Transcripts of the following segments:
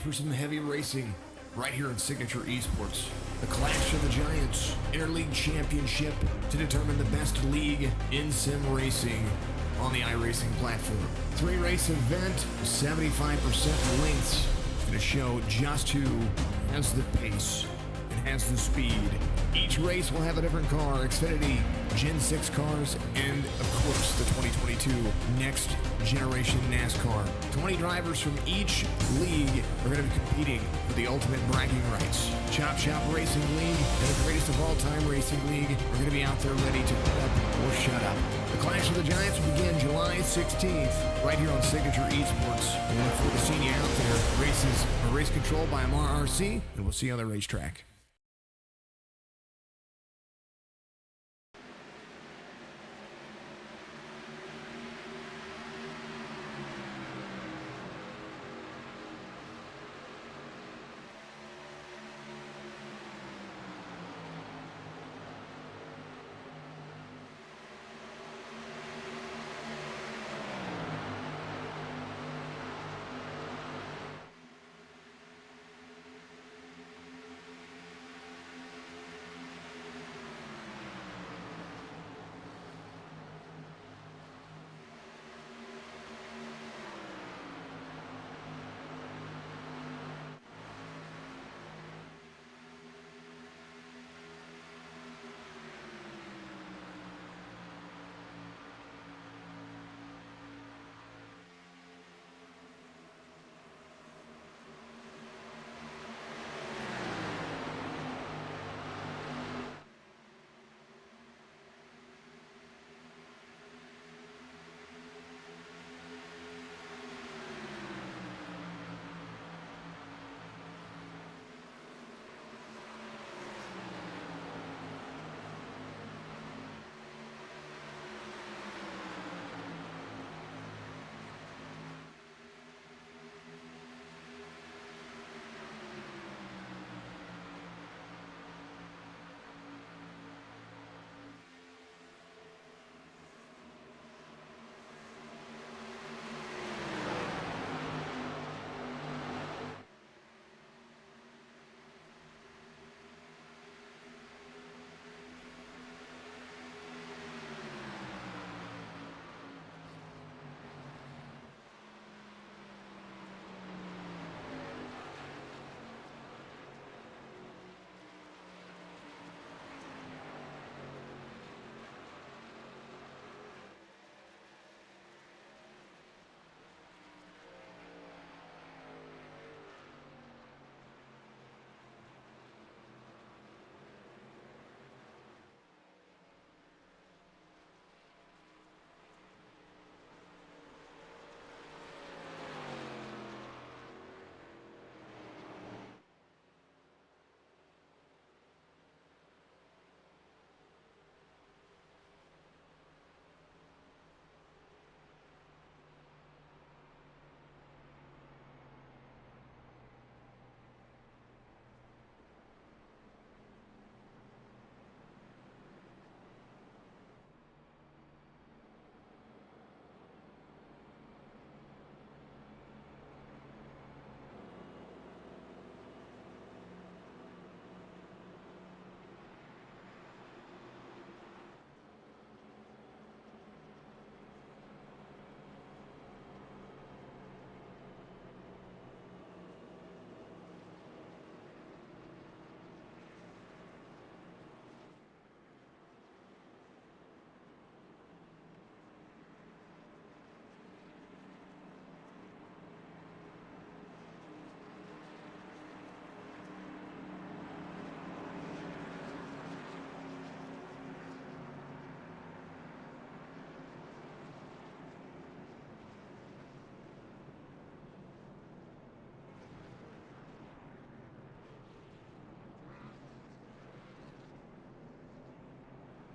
for some heavy racing right here on Signature Esports. The Clash of the Giants Interleague Championship to determine the best league in sim racing on the iRacing platform. 3-race event, 75% lengths. Going to show just who has the pace and has the speed. Each race will have a different car, Xfinity Gen 6 cars, and of course the 2022 next generation NASCAR. 20 drivers from each league are going to be competing for the ultimate bragging rights. Chop Shop Racing League and the greatest of all time Racing League are going to be out there ready to put up or shut up. The Clash of the Giants will begin July 16th right here on Signature Esports. We look forward to seeing you out there. Races are race controlled by AMR RC, and we'll see you on the racetrack.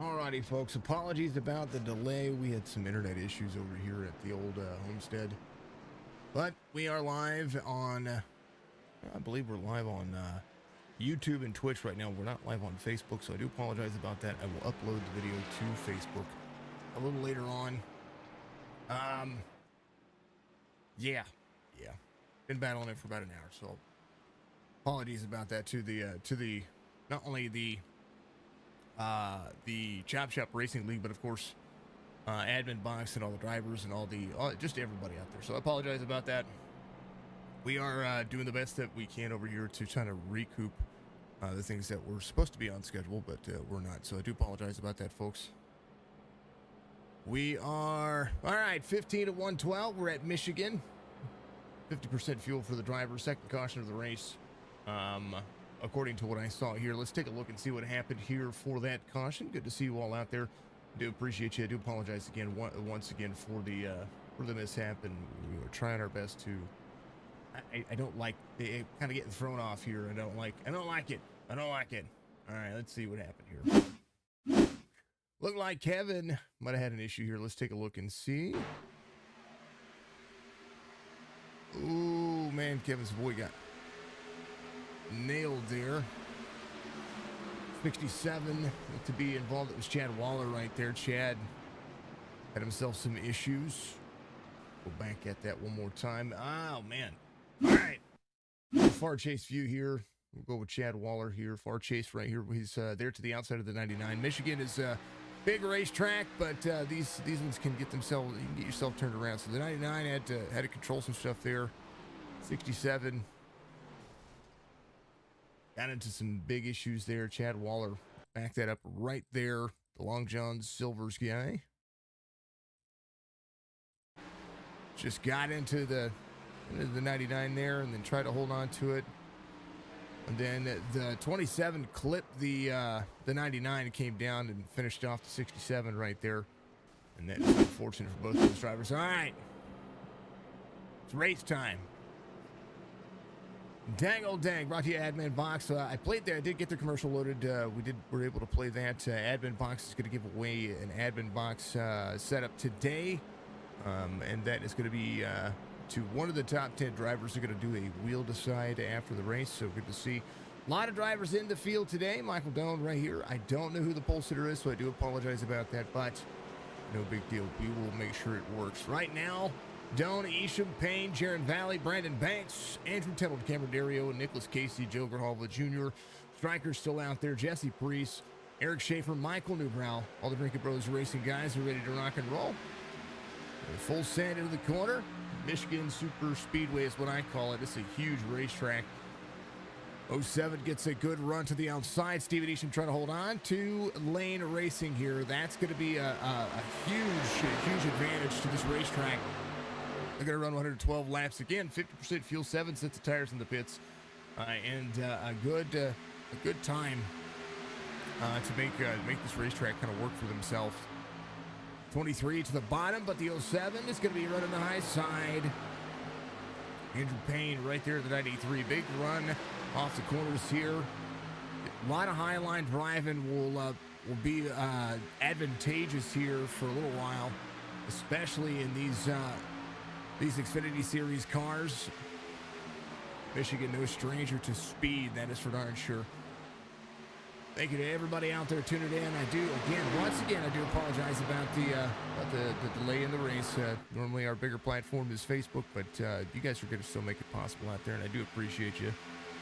Alrighty, folks, apologies about the delay. We had some internet issues over here at the old homestead. But we are live on, I believe we're live on YouTube and Twitch right now. We're not live on Facebook, so I do apologize about that. I will upload the video to Facebook a little later on. Yeah. Been battling it for about an hour, so apologies about that to the not only the Chop Shop Racing League, but of course admin Boxx and all the drivers and all just everybody out there. So I apologize about that. We are doing the best that we can over here to try to recoup the things that were supposed to be on schedule, but we're not. So I do apologize about that, folks. We are all right. 15 to 112. We're at Michigan. 50% fuel for the driver. Second caution of the race. According to what I saw here, let's take a look and see what happened here for that caution. Good to see you all out there. I do appreciate you. I do apologize again, once again, for the mishap, and we are trying our best to. I don't like it, kind of getting thrown off here. I don't like it. All right, let's see what happened here. Looked like Kevin might have had an issue here. Let's take a look and see. Ooh, man, Kevin's boy got nailed there. 67 to be involved. It was Chad Waller right there. Chad had himself some issues. Go back at that one more time. Oh, man. All right. Far chase view here. We'll go with Chad Waller here. Far chase right here. He's there to the outside of the 99. Michigan is a big racetrack, but these ones can get themselves. You can get yourself turned around. So the 99 had to control some stuff there. 67 got into some big issues there. Chad Waller backed that up right there. The Long John Silver's guy just got into the 99 there and then tried to hold on to it. And then the 27 clipped the 99 and came down and finished off the 67 right there. And that is unfortunate for both of those drivers. All right. It's race time. Dang old dang, brought to you admin Boxx. I played there. I did get the commercial loaded. We were able to play that. Admin Boxx is going to give away an admin Boxx setup today. And that is going to be to one of the top 10 drivers. Are going to do a wheel decide after the race. So good to see a lot of drivers in the field today. Michael Doan right here. I don't know who the pole sitter is, so I do apologize about that, but no big deal. We will make sure it works. Right now, Doan, Isham, Payne, Jaron Valley, Brandon Banks, Andrew Tuttle, Cameron Dario, Nicholas Casey, Joe Grijalva Jr., Striker's still out there, Jesse Priest, Eric Schaefer, Michael Newbrow. All the Drinking Bros Racing guys are ready to rock and roll. Full send into the corner. Michigan Super Speedway is what I call it. It's a huge racetrack. 07 gets a good run to the outside. Steven Isham trying to hold on to lane racing here. That's going to be a huge advantage to this racetrack. They're going to run 112 laps again. 50% fuel, 7 sets of tires in the pits, and a good time to make this racetrack kind of work for themselves. 23 to the bottom, but the 07 is going to be running the high side. Andrew Payne right there at the 93. Big run off the corners here. A lot of high line driving will be advantageous here for a little while, especially in these Xfinity Series cars. Michigan, no stranger to speed, that is for darn sure. Thank you to everybody out there tuning in. Once again, I do apologize about the delay in the race. Normally our bigger platform is Facebook, but you guys are going to still make it possible out there, and I do appreciate you.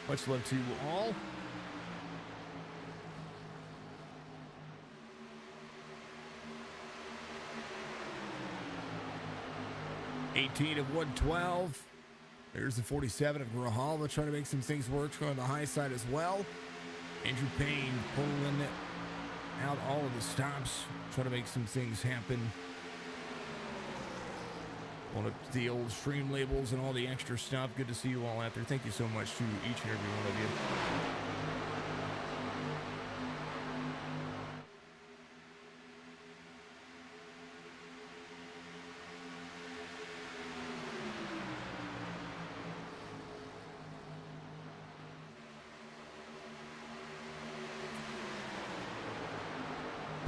Much love to you all. $18 of 112. There's the 47 of Grijalva trying to make some things work on the high side as well. Andrew Payne pulling out all of the stops, trying to make some things happen. Pulling up the old stream labels and all the extra stuff. Good to see you all out there. Thank you so much to each and every one of you.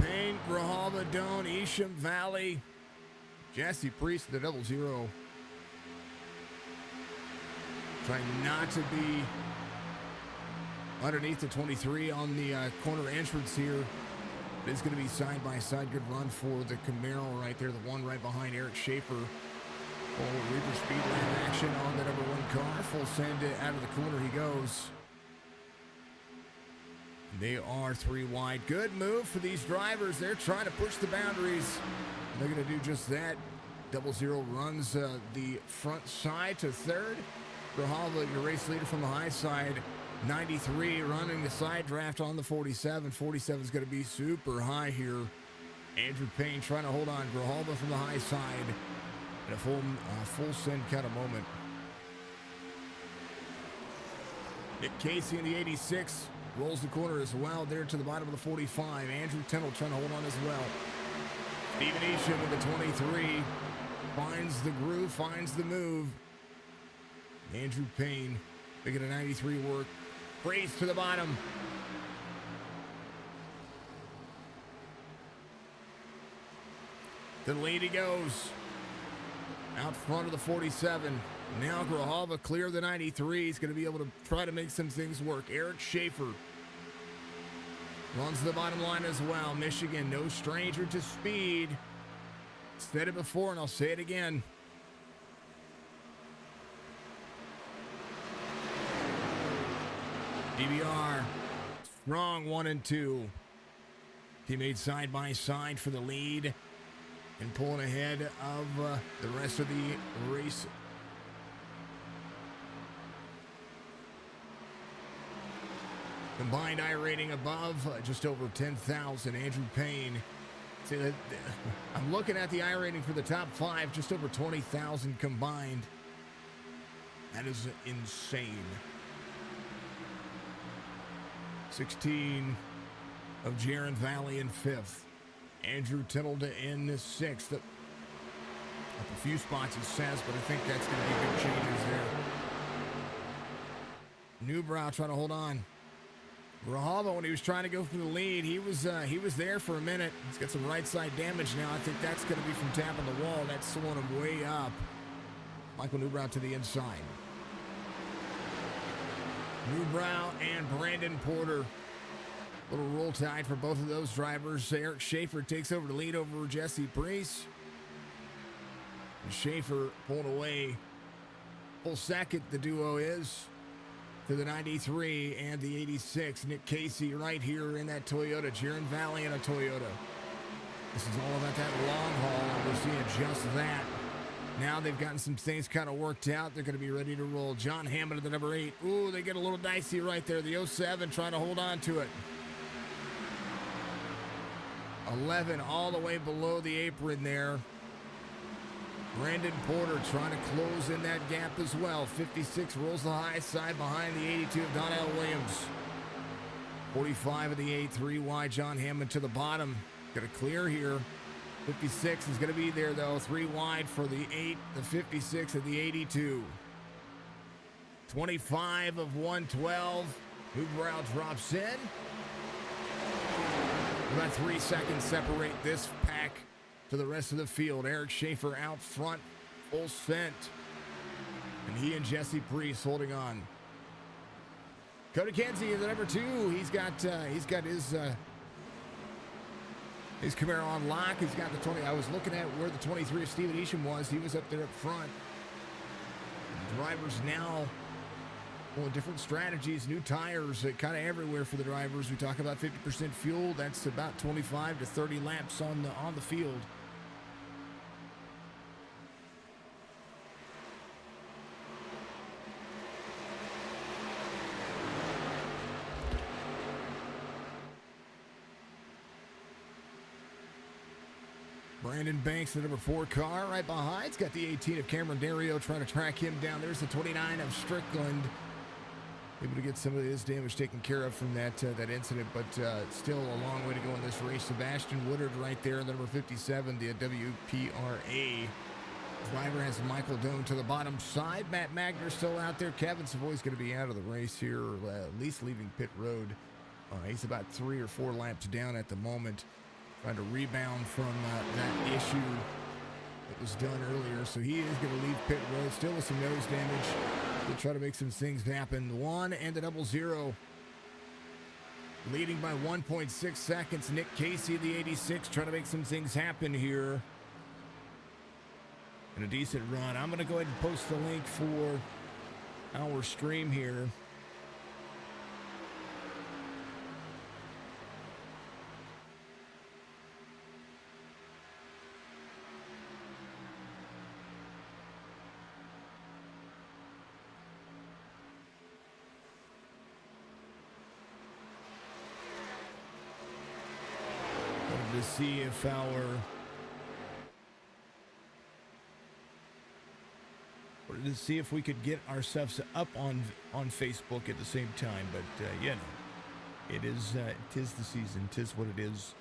Payne, Grijalva, Doan, Isham, Valley, Jesse Priest, the 00. Trying not to be underneath the 23 on the corner entrance here. It's going to be side by side. Good run for the Camaro right there. The one right behind Eric Schaefer. Full Reaper Speedland action on the number 1 car. Full send it out of the corner he goes. They are 3 wide. Good move for these drivers. They're trying to push the boundaries. They're going to do just that. 00 runs the front side to 3rd. Grijalva, your race leader from the high side. 93 running the side draft on the 47. 47 is going to be super high here. Andrew Payne trying to hold on. Grijalva from the high side. And a full send kind of moment. Nick Casey in the 86 rolls the corner as well there to the bottom of the 45. Andrew Tennell trying to hold on as well. Steven Isham with the 23 finds the groove, finds the move. Andrew Payne making a 93 work. Brace to the bottom. The lead he goes. Out front of the 47. Now Grijalva clear the 93. He's going to be able to try to make some things work. Eric Schaefer runs the bottom line as well. Michigan, no stranger to speed. Said it before and I'll say it again. DBR, strong 1 and 2. Teammates side by side for the lead and pulling ahead of the rest of the race. Combined I rating above just over 10,000. Andrew Payne. See, I'm looking at the I rating for the top 5, just over 20,000 combined. That is insane. 16 of Jaron Valley in 5th. Andrew Tittle to end 6th. Up a few spots, it says, but I think that's going to be good changes there. Newbrow trying to hold on. Grijalva, when he was trying to go for the lead, he was there for a minute. He's got some right side damage now. I think that's going to be from tapping the wall. That's slowing him way up. Michael Newbrow to the inside. Newbrow and Brandon Porter. Little roll tide for both of those drivers. Eric Schaefer takes over the lead over Jesse Priest. And Schaefer pulled away. Full second, the duo is. To the 93 and the 86. Nick Casey right here in that Toyota. Jaron Valley in a Toyota. This is all about that long haul. We're seeing just that. Now they've gotten some things kind of worked out. They're going to be ready to roll. John Hammond at the number 8. Ooh, they get a little dicey right there. The 07 trying to hold on to it. 11 all the way below the apron there. Brandon Porter trying to close in that gap as well. 56 rolls the high side behind the 82 of Donnell Williams. 45 of the 8, 3 wide. John Hammond to the bottom. Got a clear here. 56 is going to be there, though. 3 wide for the 8, the 56 of the 82. 25 of 112. Newbrow drops in. About 3 seconds separate this pack to the rest of the field. Eric Schaefer out front, full sent. And he and Jesse Priest holding on. Cody Kenzie, the number 2. He's got his Camaro on lock. He's got the 20. I was looking at where the 23 of Steven Isham was. He was up there up front. Drivers now, well, different strategies, new tires, kind of everywhere for the drivers. We talk about 50% fuel. That's about 25 to 30 laps on the field. Brandon Banks, the number 4 car, right behind. It's got the 18 of Cameron Dario trying to track him down. There's the 29 of Strickland. Able to get some of his damage taken care of from that incident, but still a long way to go in this race. Sebastian Woodard right there, the number 57, the WPRA. Driver has Michael Doan to the bottom side. Matt Magner still out there. Kevin Savoy's going to be out of the race here, or at least leaving pit road. He's about 3 or 4 laps down at the moment. Trying to rebound from that issue that was done earlier. So he is going to leave pit road, still with some nose damage. He'll try to make some things happen. 1 and the 00. Leading by 1.6 seconds. Nick Casey, the 86, trying to make some things happen here. and a decent run. I'm going to go ahead and post the link for our stream here. To see if to see if we could get ourselves up on Facebook at the same time, but you know, it is tis the season, tis what it is.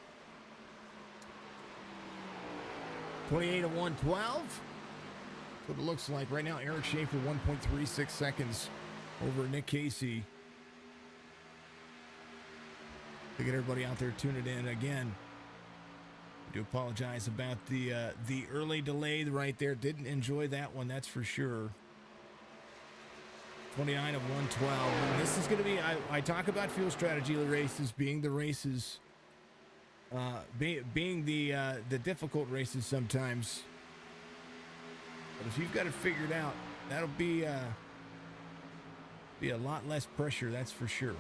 28 of 112. That's what it looks like right now. Eric Schaefer 1.36 seconds over Nick Casey. To get everybody out there tuning in again. I do apologize about the early delay right there. Didn't enjoy that one, that's for sure. 29 of 112. And this is going to be, I talk about fuel strategy races being the races, being the difficult races sometimes. But if you've got it figured out, that'll be a lot less pressure, that's for sure.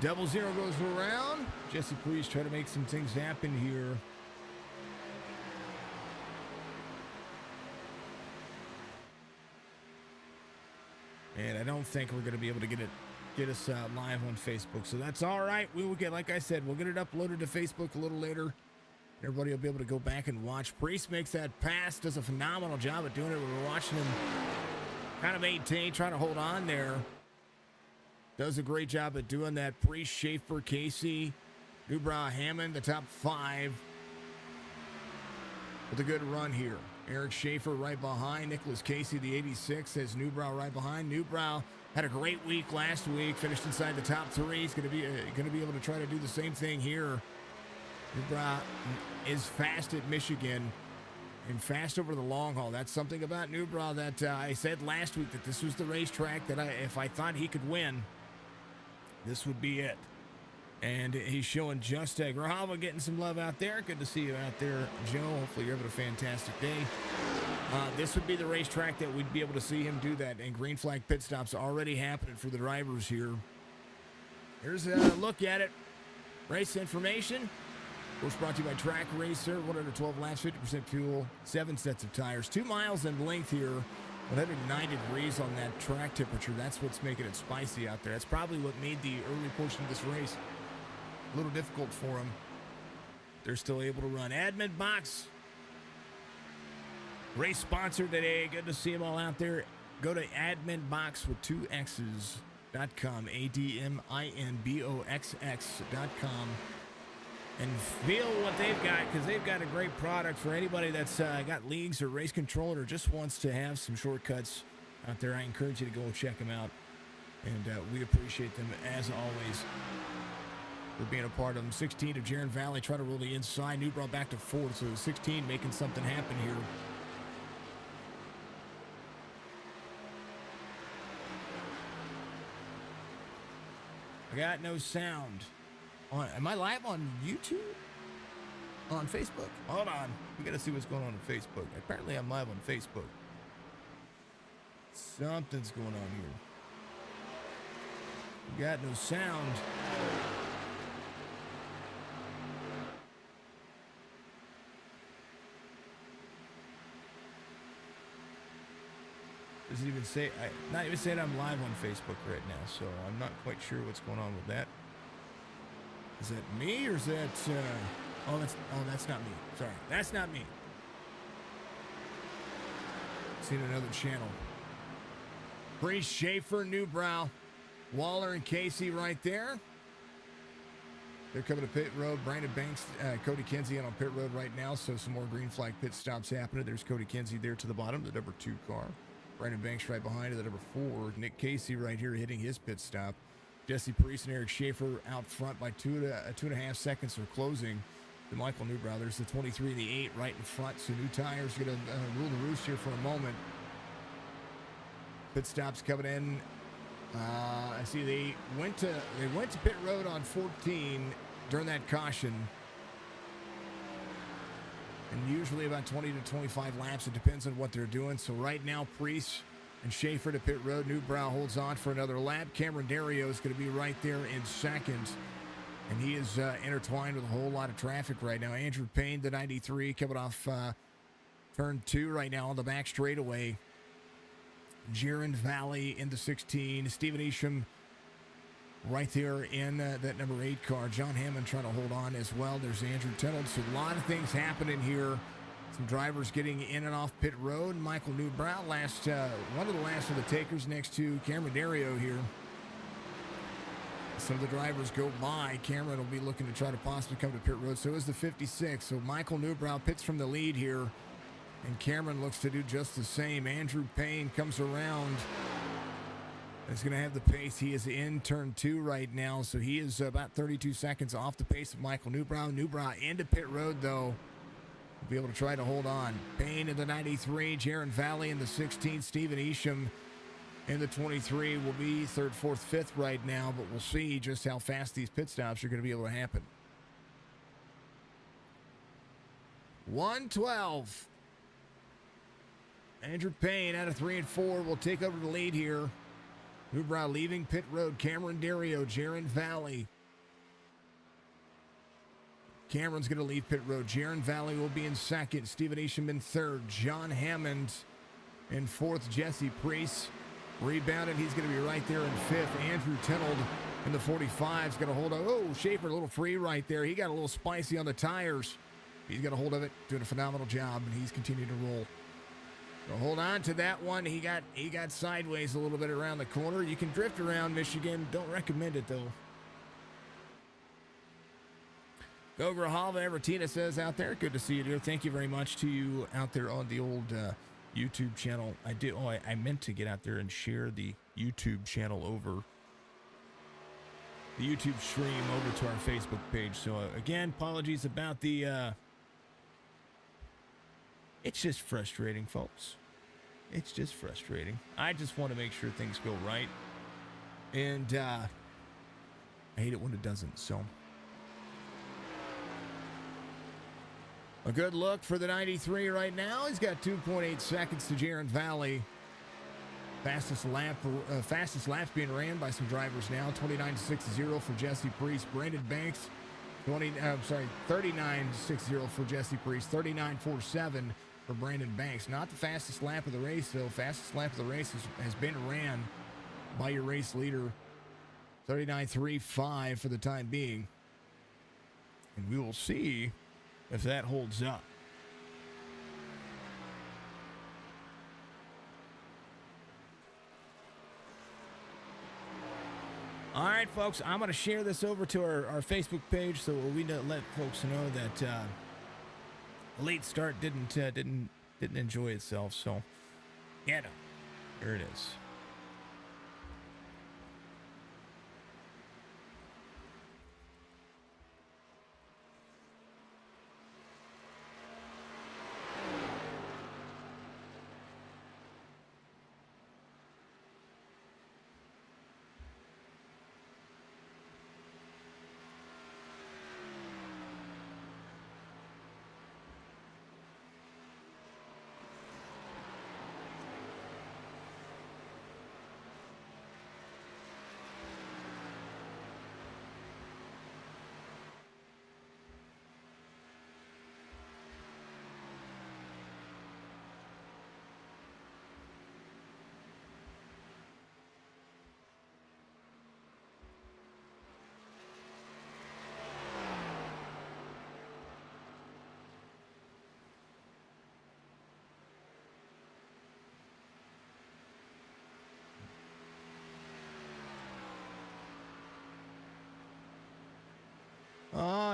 Double zero goes around. Jesse Priest trying to make some things happen here. And I don't think we're going to be able to get us live on Facebook. So that's all right. We will get, like I said, we'll get it uploaded to Facebook a little later. Everybody will be able to go back and watch. Priest makes that pass, does a phenomenal job at doing it. We're watching him kind of maintain, trying to hold on there. Does a great job at doing that. Priest, Schaefer, Casey, Newbrow, Hammond, the top five with a good run here. Eric Schaefer right behind. Nicholas Casey, the 86, has Newbrow right behind. Newbrow had a great week last week, finished inside the top three. He's going to be able to try to do the same thing here. Newbrow is fast at Michigan and fast over the long haul. That's something about Newbrow that I said last week, that this was the racetrack that if I thought he could win, this would be it. And he's showing just Grahava getting some love out there. Good to see you out there, Joe. Hopefully you're having a fantastic day. This would be the racetrack that we'd be able to see him do that. And green flag pit stops already happening for the drivers here. Here's a look at it. Race information. Of course, brought to you by Track Racer. 112 laps, 50% fuel, 7 sets of tires. 2 miles in length here. 109 degrees on that track temperature. That's what's making it spicy out there. That's probably what made the early portion of this race a little difficult for them. They're still able to run. Admin Boxx. Race sponsor today. Good to see them all out there. Go to adminboxx with 2 X's.com. ADMINBOXX.com. And feel what they've got, because they've got a great product for anybody that's got leagues or race control or just wants to have some shortcuts out there. I encourage you to go check them out. And we appreciate them, as always, for being a part of them. 16 of Jaron Valley, try to roll the inside. Newbrow back to 4th, so 16 making something happen here. I got no sound. Am I live on YouTube? On Facebook? Hold on. We gotta see what's going on Facebook. Apparently I'm live on Facebook. Something's going on here. We got no sound. Does it even say, not even saying I'm live on Facebook right now, so I'm not quite sure what's going on with that. Is that me, or is that, oh, that's not me. Sorry, that's not me. Seen another channel. Priest, Schaefer, Newbrow, Waller, and Casey right there. They're coming to pit road. Brandon Banks, Cody Kinsey in on pit road right now, so some more green flag pit stops happening. There's Cody Kinsey there to the bottom, the number 2 car. Brandon Banks right behind it, the number 4. Nick Casey right here hitting his pit stop. Jesse Priest and Eric Schaefer out front by 2.5 seconds of closing. The Michael Newbrow, there's the 23 and the 8 right in front, so new tires going to rule the roost here for a moment. Pit stops coming in. I see they went to pit road on 14 during that caution, and usually about 20 to 25 laps. It depends on what they're doing. So right now, Priest and Schaefer to pit road. Newbrow holds on for another lap. Cameron Dario is going to be right there in second, and he is intertwined with a whole lot of traffic right now. Andrew Payne, the 93, coming off turn 2 right now on the back straightaway. Jaron Valley in the 16. Stephen Isham right there in that number 8 car. John Hammond trying to hold on as well. There's Andrew Tennant. So a lot of things happening here. Some drivers getting in and off pit road. Michael Newbrow, one of the last of the takers next to Cameron Dario here. Some of the drivers go by. Cameron will be looking to try to possibly come to pit road. So is the 56. So Michael Newbrow pits from the lead here, and Cameron looks to do just the same. Andrew Payne comes around. He's going to have the pace. He is in turn 2 right now, so he is about 32 seconds off the pace of Michael Newbrow. Newbrow into pit road, though. Will be able to try to hold on. Payne in the 93, Jaron Valley in the 16, Stephen Isham in the 23 will be 3rd, 4th, 5th right now, but we'll see just how fast these pit stops are going to be able to happen. 112. Andrew Payne out of 3 and 4 will take over the lead here. Newbrow leaving pit road. Cameron Dario, Jaron Valley. Cameron's going to leave pit road. Jaron Valley will be in 2nd. Stephen Isham in 3rd. John Hammond in 4th. Jesse Priest rebounded. He's going to be right there in 5th. Andrew Tennant in the 45 is going to hold on. Oh, Schaefer a little free right there. He got a little spicy on the tires. He's got a hold of it, doing a phenomenal job, and he's continuing to roll. So hold on to that one. He got sideways a little bit around the corner. You can drift around Michigan. Don't recommend it, though. Go Grijalva, Evertina says out there. Good to see you, dear. Thank you very much to you out there on the old YouTube channel. I meant to get out there and share the YouTube channel over. The YouTube stream over to our Facebook page. So, again, apologies about the... It's just frustrating, folks. It's just frustrating. I just want to make sure things go right. And I hate it when it doesn't, so. A good look for the 93 right now. He's got 2.8 seconds to Jaron Valley. Fastest laps being ran by some drivers now. 29.60 for Jesse Priest. Brandon Banks, 39.60 for Jesse Priest. 39.47 for Brandon Banks. Not the fastest lap of the race, though. Fastest lap of the race has been ran by your race leader. 39.35 for the time being. And we will see if that holds up. All right, folks, I'm going to share this over to our Facebook page so we let folks know that the late start didn't enjoy itself. So, yeah, no, here it is.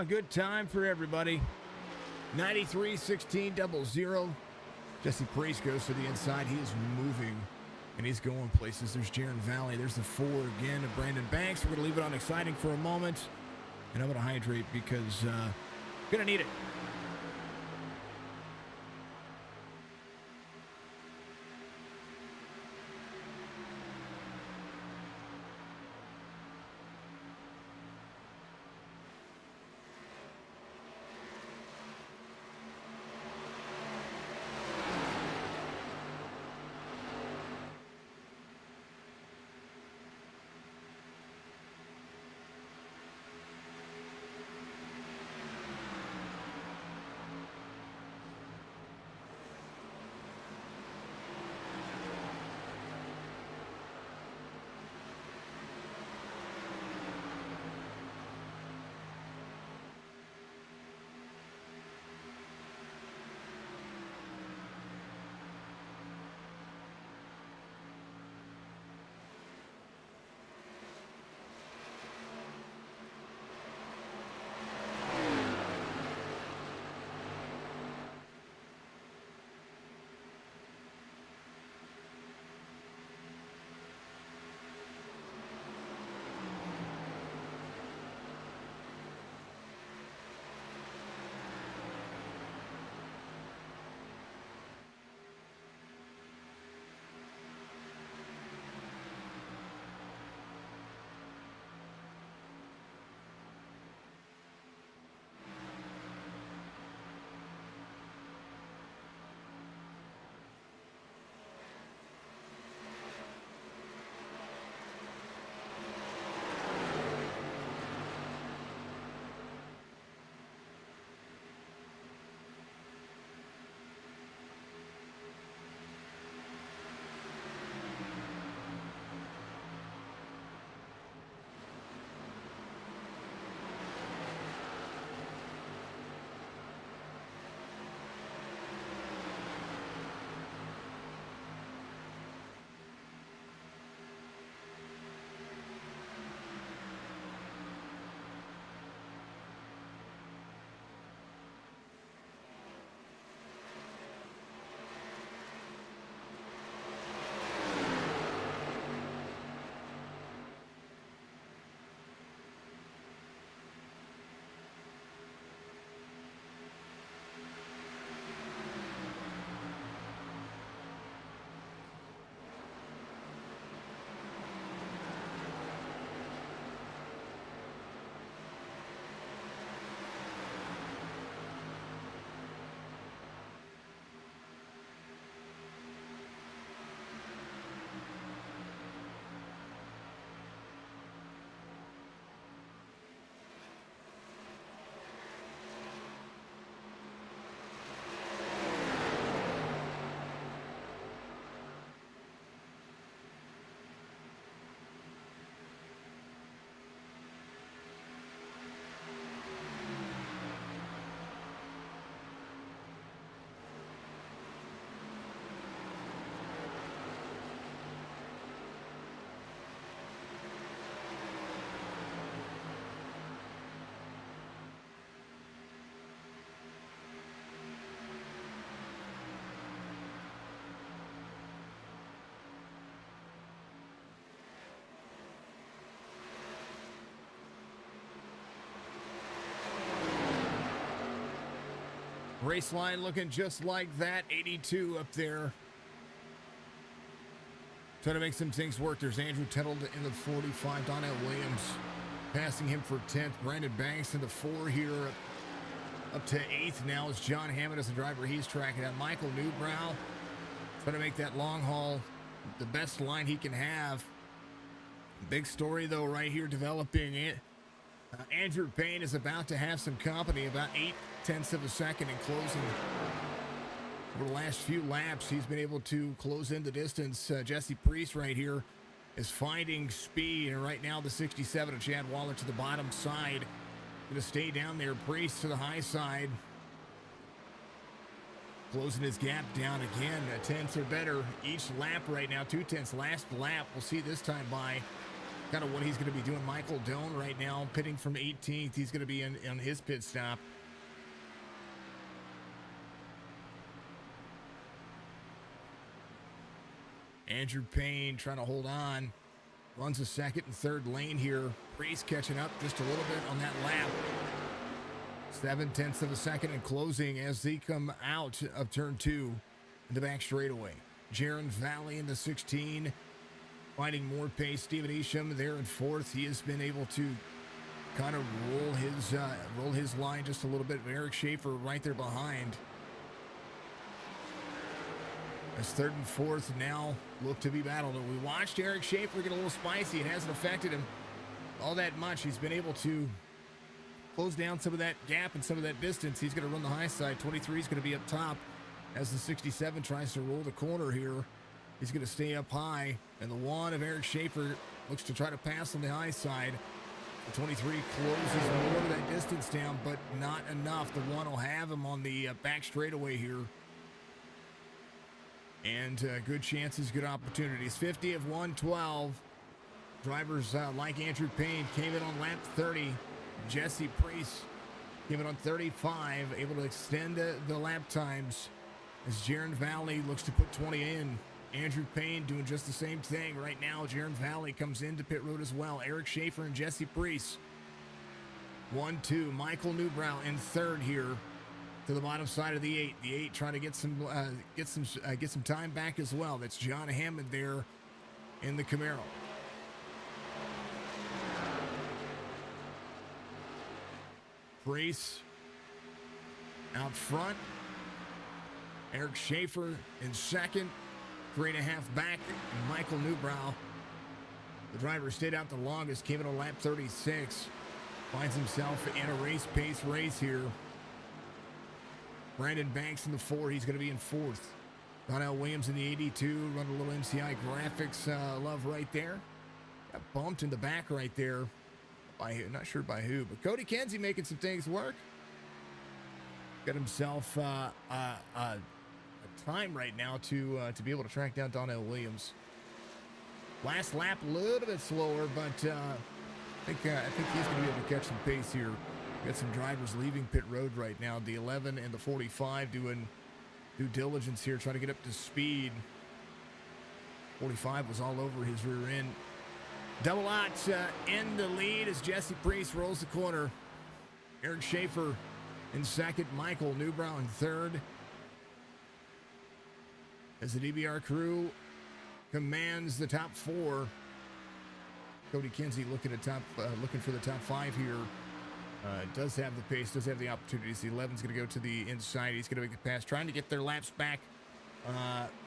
good time for everybody. 93-16-0. Jesse Priest goes to the inside. He is moving, and he's going places. There's Jaron Valley. There's the 4 again of Brandon Banks. We're going to leave it on exciting for a moment, and I'm going to hydrate because going to need it. Race line looking just like that. 82 up there. Trying to make some things work. There's Andrew Tettle in the 45. Donnell Williams passing him for 10th. Brandon Banks in the 4 here. Up to 8th now is John Hammond as the driver. He's tracking out Michael Newbrow. Trying to make that long haul the best line he can have. Big story, though, right here developing it. Andrew Payne is about to have some company, about 0.8 of a second in closing. Over the last few laps, he's been able to close in the distance. Jesse Priest right here is finding speed, and right now the 67 of Chad Waller to the bottom side. Going to stay down there. Priest to the high side. Closing his gap down again. 10ths or better each lap right now. 2/10 last lap. We'll see this time by kind of what he's going to be doing. Michael Doan right now pitting from 18th. He's going to be on his pit stop. Andrew Payne trying to hold on. Runs a second and third lane here. Priest catching up just a little bit on that lap. 0.7 of a second and closing as they come out of turn 2 in the back straightaway. Jaron Valley into 16. Finding more pace. Steven Isham there in 4th. He has been able to kind of roll his line just a little bit. Eric Schaefer right there behind. As 3rd and 4th now look to be battled. We watched Eric Schaefer get a little spicy. It hasn't affected him all that much. He's been able to close down some of that gap and some of that distance. He's going to run the high side. 23 is going to be up top as the 67 tries to roll the corner here. He's going to stay up high, and the 1 of Eric Schaefer looks to try to pass on the high side. The 23 closes more of that distance down, but not enough. The 1 will have him on the back straightaway here. And good chances, good opportunities. 50 of 112. Drivers like Andrew Payne came in on lap 30. Jesse Priest came in on 35, able to extend the lap times as Jaron Valley looks to put 20 in. Andrew Payne doing just the same thing right now. Jaron Valley comes into pit road as well. Eric Schaefer and Jesse Priest. 1-2. Michael Newbrow in 3rd here to the bottom side of the 8. The 8 trying to get some time back as well. That's John Hammond there in the Camaro. Priest out front. Eric Schaefer in 2nd. 3.5 back. And Michael Newbrow, the driver, stayed out the longest, came in on lap 36. Finds himself in a race-pace race here. Brandon Banks in the 4. He's going to be in 4th. Donnell Williams in the 82. Run a little MCI graphics love right there. Got bumped in the back right there. Not sure by who, but Cody Kenzie making some things work. Got himself a time right now to be able to track down Donnell Williams. Last lap a little bit slower, but I think he's going to be able to catch some pace here. Got some drivers leaving pit road right now. The 11 and the 45 doing due diligence here, trying to get up to speed. 45 was all over his rear end. Double Ott in the lead as Jesse Priest rolls the corner. Eric Schaefer in 2nd. Michael Newbrow in 3rd. As the DBR crew commands the top 4. Cody Kinsey looking for the top 5 here. Does have the pace, does have the opportunities. The 11's going to go to the inside. He's going to make the pass, trying to get their laps back.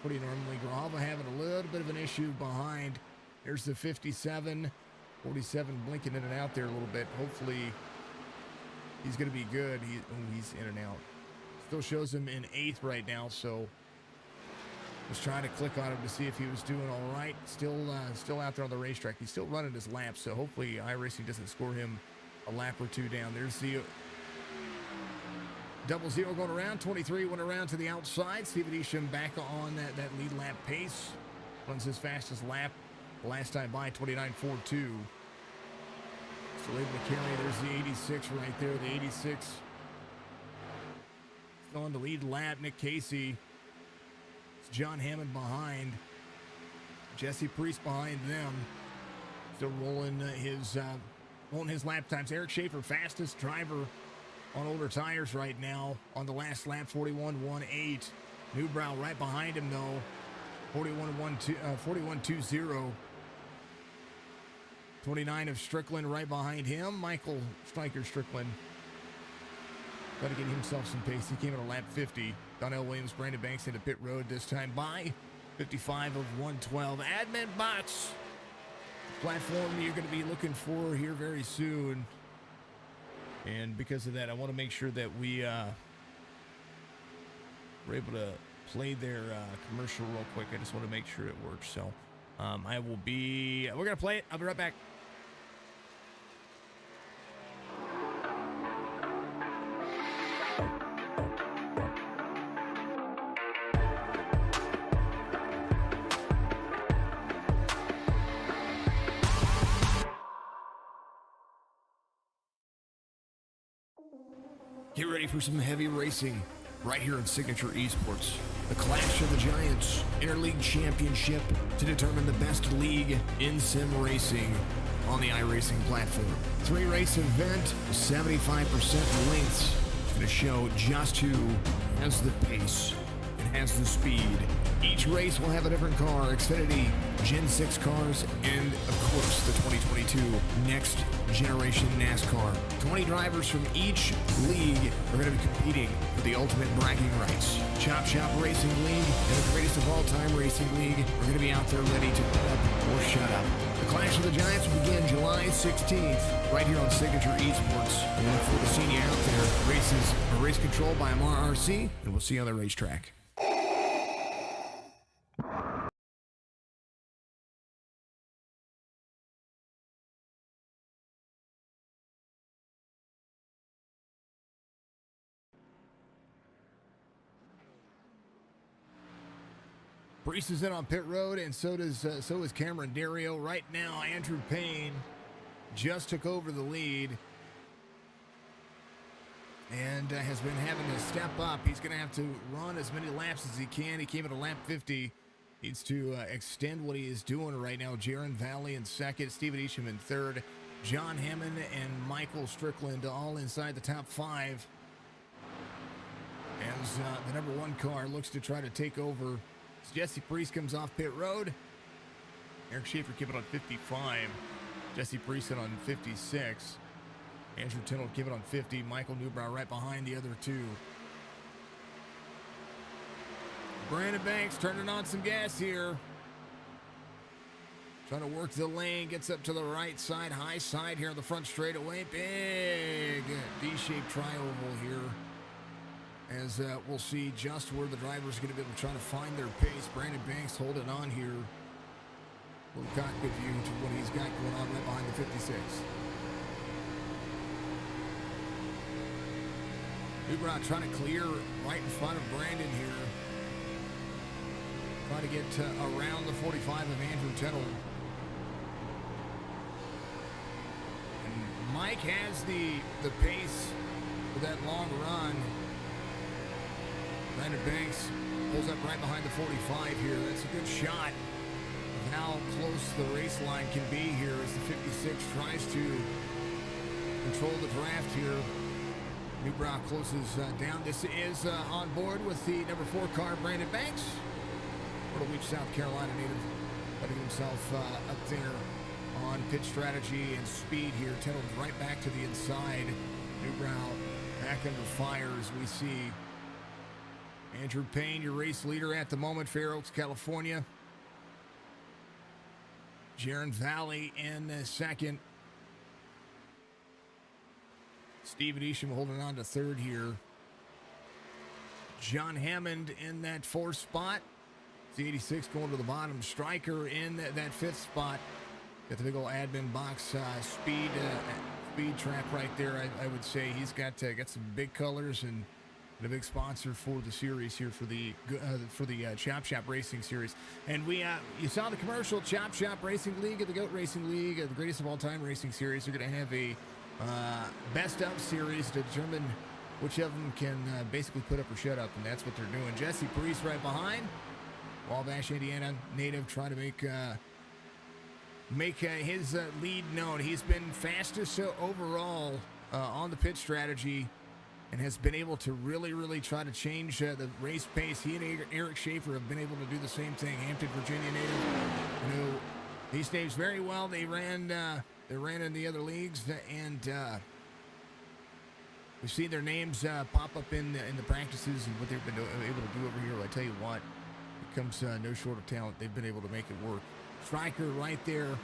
Pretty normally. Grijalva having a little bit of an issue behind. There's the 57. 47 blinking in and out there a little bit. Hopefully he's going to be good. He's in and out. Still shows him in 8th right now, so was trying to click on him to see if he was doing all right. Still out there on the racetrack. He's still running his laps, so hopefully iRacing doesn't score him a lap or 2 down. There's the 00 going around. 23 went around to the outside. Steven Isham back on that lead lap pace. Runs his fastest lap last time by, 29.42. Still able to carry. There's the 86 right there. The 86 still on the lead lap. Nick Casey. It's John Hammond behind. Jesse Priest behind them. Still rolling his lap times. Eric Schaefer, fastest driver on older tires right now on the last lap, 41.18. Newbrow right behind him though, 41.20. 29 of Strickland right behind him. Michael Stryker Strickland got to get himself some pace. He came in a lap 50. Donnell Williams, Brandon Banks into pit road this time by 55 of 112. Admin Boxx, platform you're going to be looking for here very soon. And because of that, I want to make sure that we're able to play their commercial real quick. I just want to make sure it works. So we're going to play it. I'll be right back. Get ready for some heavy racing right here in Signature Esports. The Clash of the Giants Interleague Championship to determine the best league in sim racing on the iRacing platform. 3-race event, 75% lengths. It's going to show just who has the pace and has the speed. Each race will have a different car, Xfinity Gen 6 cars, and of course the 2022 Next Generation NASCAR. 20 drivers from each league are going to be competing for the ultimate bragging rights. Chop Shop Racing League and the greatest of all time Racing League are going to be out there ready to put up or shut up. The Clash of the Giants will begin July 16th right here on Signature Esports. We look forward to seeing you out there. Races are Race Control by AMR RC, and we'll see you on the racetrack. Priest is in on pit road, and so is Cameron Dario. Right now, Andrew Payne just took over the lead and has been having to step up. He's going to have to run as many laps as he can. He came at a lap 50. Needs to extend what he is doing right now. Jaron Valley in second, Steven Isham in third, John Hammond and Michael Strickland all inside the top 5 as the number 1 car looks to try to take over. Jesse Priest comes off pit road. Eric Schaefer keep it on 55. Jesse Priest on 56. Andrew Tindall keep it on 50. Michael Newbrow right behind the other 2. Brandon Banks turning on some gas here. Trying to work the lane. Gets up to the right side, high side here on the front straightaway. Big D-shaped tri-oval here. As we'll see just where the driver's going to be able to try to find their pace. Brandon Banks holding on here. Little cockpit view to what he's got going on right behind the 56. Newbrow trying to clear right in front of Brandon here. Trying to get around the 45 of Andrew Tindall. And Mike has the pace for that long run. Brandon Banks pulls up right behind the 45 here. That's a good shot of how close the race line can be here as the 56 tries to control the draft here. Newbrow closes down. This is on board with the number 4 car, Brandon Banks. Myrtle Beach, South Carolina native, putting himself up there on pit strategy and speed here. Tindall's right back to the inside. Newbrow back under fire as we see Andrew Payne, your race leader at the moment, Fair Oaks, California. Jaron Valley in second. Steven Isham holding on to third here. John Hammond in that 4th spot. The 86 going to the bottom. Stryker in that 5th spot. Got the big old admin box speed trap right there. I would say he's got some big colors and a big sponsor for the series here for the Chop Shop Racing Series. And you saw the commercial. Chop Shop Racing League and the GOAT Racing League, the greatest of all time racing series. They're going to have a best of series to determine which of them can basically put up or shut up, and that's what they're doing. Jesse Priest right behind. Wabash, Indiana native, trying to make his lead known. He's been fastest overall on the pit strategy, and has been able to really try to change the race pace. He and Eric Schaefer have been able to do the same thing. Hampton, Virginia native, you know these names very well. They ran in the other leagues, and we've seen their names pop up in the practices and what they've been able to do over here. Well, I tell you what, it comes no short of talent. They've been able to make it work. Stryker right there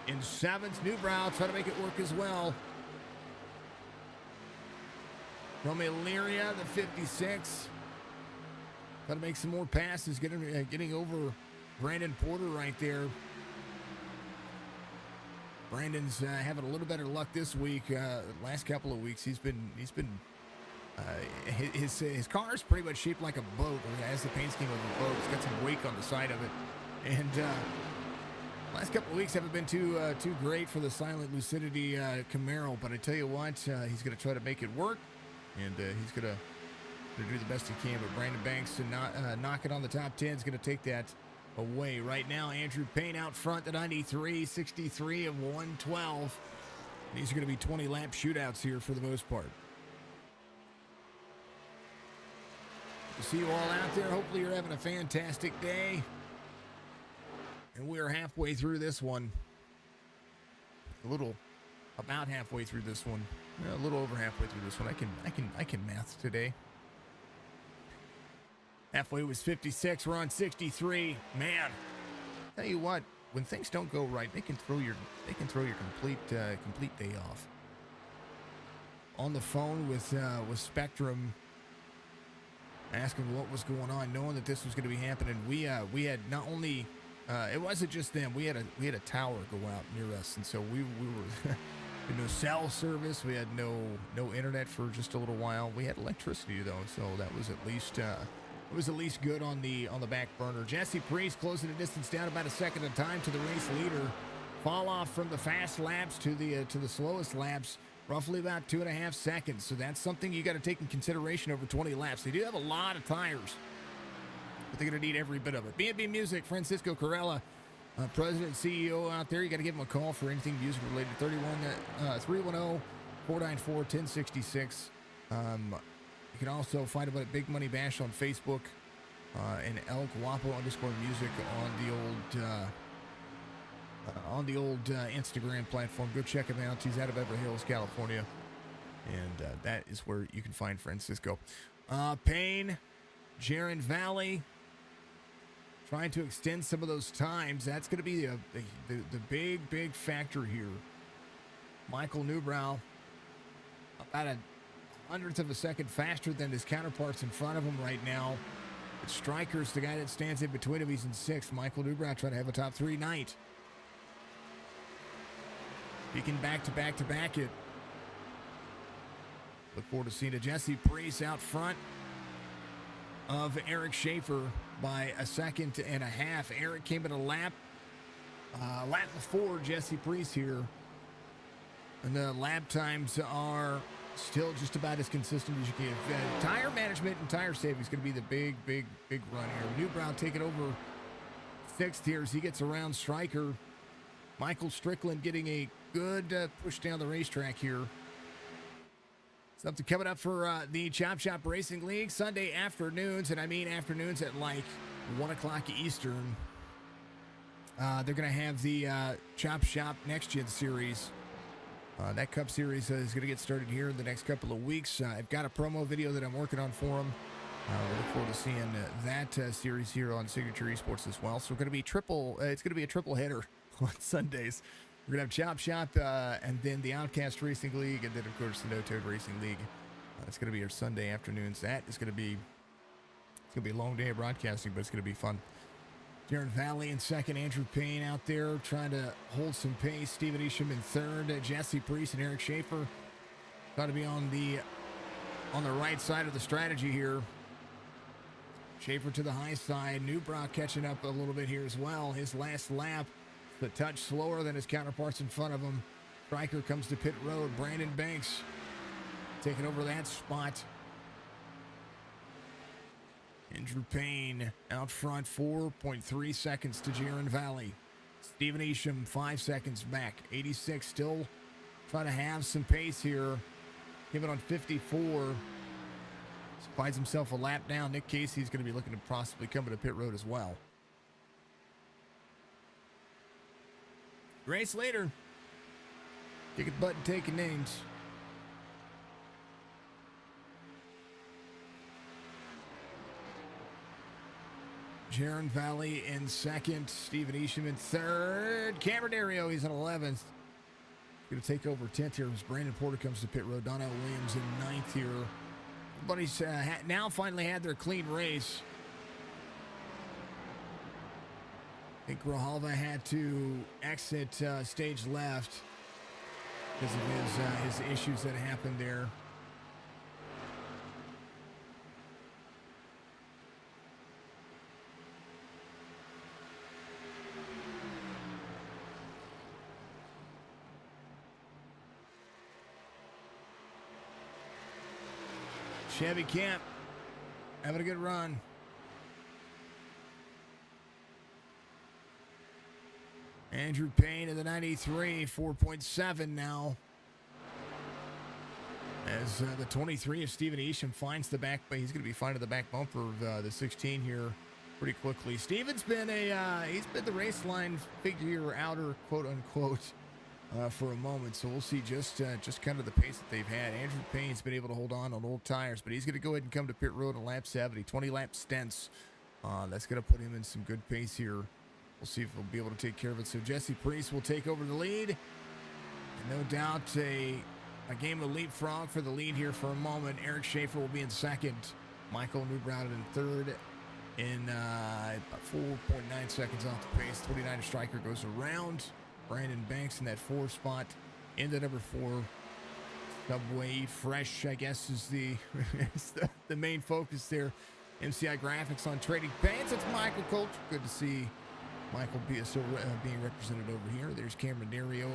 in 7th. Newbrow trying to make it work as well. From Illyria, the 56. Got to make some more passes, getting over Brandon Porter right there. Brandon's having a little better luck this week. Last couple of weeks, he's been his car is pretty much shaped like a boat. As the paint scheme of a boat, it's got some wake on the side of it, and Last couple of weeks haven't been too great for the Silent Lucidity Camaro, but I tell you what, he's going to try to make it work, and he's going to do the best he can. But Brandon Banks and knock it on the top 10 is going to take that away. Right now, Andrew Payne out front, the 93, 63 of 112. These are going to be 20-lap shootouts here for the most part. To see you all out there, hopefully you're having a fantastic day. And we are halfway through this one. About halfway through this one. A little over halfway through this one. I can math today. Halfway was 56. We're on 63. Man, tell you what, when things don't go right, they can throw your complete day off. On the phone with Spectrum, asking what was going on, knowing that this was going to be happening. We had not only it wasn't just them. We had a tower go out near us, and so we were no cell service. We had no internet for just a little while. We had electricity though, so that was at least good on the back burner. Jesse Priest closing the distance down about a second at a time to the race leader. Fall off from the fast laps to the slowest laps, roughly about 2.5 seconds. So that's something you got to take in consideration over 20 laps. They do have a lot of tires, but they're going to need every bit of it. B&B Music, Francisco Corella, President and CEO out there. You got to give him a call for anything music related. 310-494-1066. You can also find him at Big Money Bash on Facebook and El Guapo _music on the old Instagram platform. Go check him out. He's out of Beverly Hills, California, and that is where you can find Francisco. Payne, Jaron Valley, trying to extend some of those times. That's going to be the big factor here. Michael Newbrow, about a 100th of a second faster than his counterparts in front of him right now. But Stryker's the guy that stands in between him. He's in 6th. Michael Newbrow trying to have a top 3 night. He can back it. Look forward to seeing a Jesse Priest out front of Eric Schaefer by 1.5 seconds. Eric came at a lap before Jesse Priest here. And the lap times are still just about as consistent as you can. Tire management and tire saving is going to be the big run here. Newbrow taking over 6th here as he gets around Stryker. Michael Strickland getting a good push down the racetrack here. Something coming up for the Chop Shop Racing League Sunday afternoons, and I mean afternoons at like 1 o'clock Eastern. They're going to have the Chop Shop Next Gen Series. That Cup Series is going to get started here in the next couple of weeks. I've got a promo video that I'm working on for them. We look forward to seeing that series here on Signature Esports as well. So we're going to be it's going to be a triple header on Sundays. We're going to have Chop Shop and then the Outcast Racing League, and then, of course, the No Toad Racing League. It's going to be our Sunday afternoons. That is going to be a long day of broadcasting, but it's going to be fun. Jaron Valley in 2nd. Andrew Payne out there trying to hold some pace. Steven Isham in 3rd. Jesse Priest and Eric Schaefer got to be on the right side of the strategy here. Schaefer to the high side. Newbrow catching up a little bit here as well. His last lap, the touch slower than his counterparts in front of him. Stryker comes to pit road. Brandon Banks taking over that spot. Andrew Payne out front, 4.3 seconds to Jaron Valley. Steven Isham, 5 seconds back. 86 still trying to have some pace here. Give it on 54. Finds himself a lap down. Nick Casey's going to be looking to possibly come to pit road as well. Race later. Kicking butt and taking names. Jaron Valley in 2nd. Steven Isham in 3rd. Cameron Dario, he's in 11th. Going to take over 10th here as Brandon Porter comes to pit road. Donnell Williams in 9th here. Everybody's now finally had their clean race. I think Grijalva had to exit stage left because of his issues that happened there. Chevy Camp having a good run. Andrew Payne in the 93, 4.7 now. As the 23 of Steven Isham finds the back, he's going to be finding the back bumper of the 16 here pretty quickly. Steven's been he's been the race line figure outer, quote unquote, for a moment. So we'll see just kind of the pace that they've had. Andrew Payne's been able to hold on old tires, but he's going to go ahead and come to pit road on lap 70, 20 lap stints. That's going to put him in some good pace here. We'll see if we'll be able to take care of it. So Jesse Priest will take over the lead. And no doubt a game of leapfrog for the lead here for a moment. Eric Schaefer will be in second. Michael Newbrow in third in about 4.9 seconds off the pace. 29 striker goes around. Brandon Banks in that 4 spot. Into number 4. Subway Fresh, I guess, is the main focus there. MCI Graphics on Trading Pants. It's Michael Coach. Good to see Michael still being represented over here. There's Cameron Dario.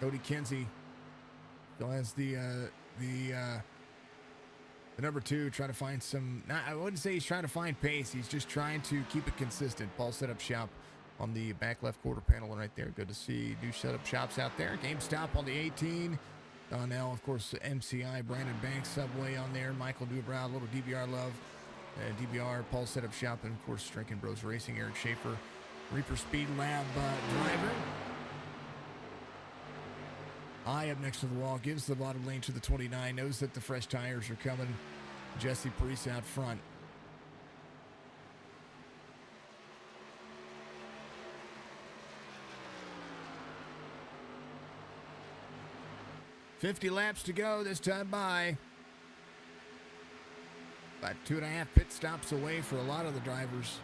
Cody Kinsey still has the number 2, trying to find some. I wouldn't say he's trying to find pace. He's just trying to keep it consistent. Paul Setup Shop on the back left quarter panel right there. Good to see new setup shops out there. GameStop on the 18. Donnell, of course, MCI. Brandon Banks, Subway on there. Michael Newbrow, a little DBR love. DBR, Paul Setup Shop, and of course, Stricken Bros Racing. Eric Schaefer, Reaper Speed Lab driver. Eye up next to the wall, gives the bottom lane to the 29, knows that the fresh tires are coming. Jesse Priest out front. $50 laps to go this time by. About 2.5 pit stops away for a lot of the drivers.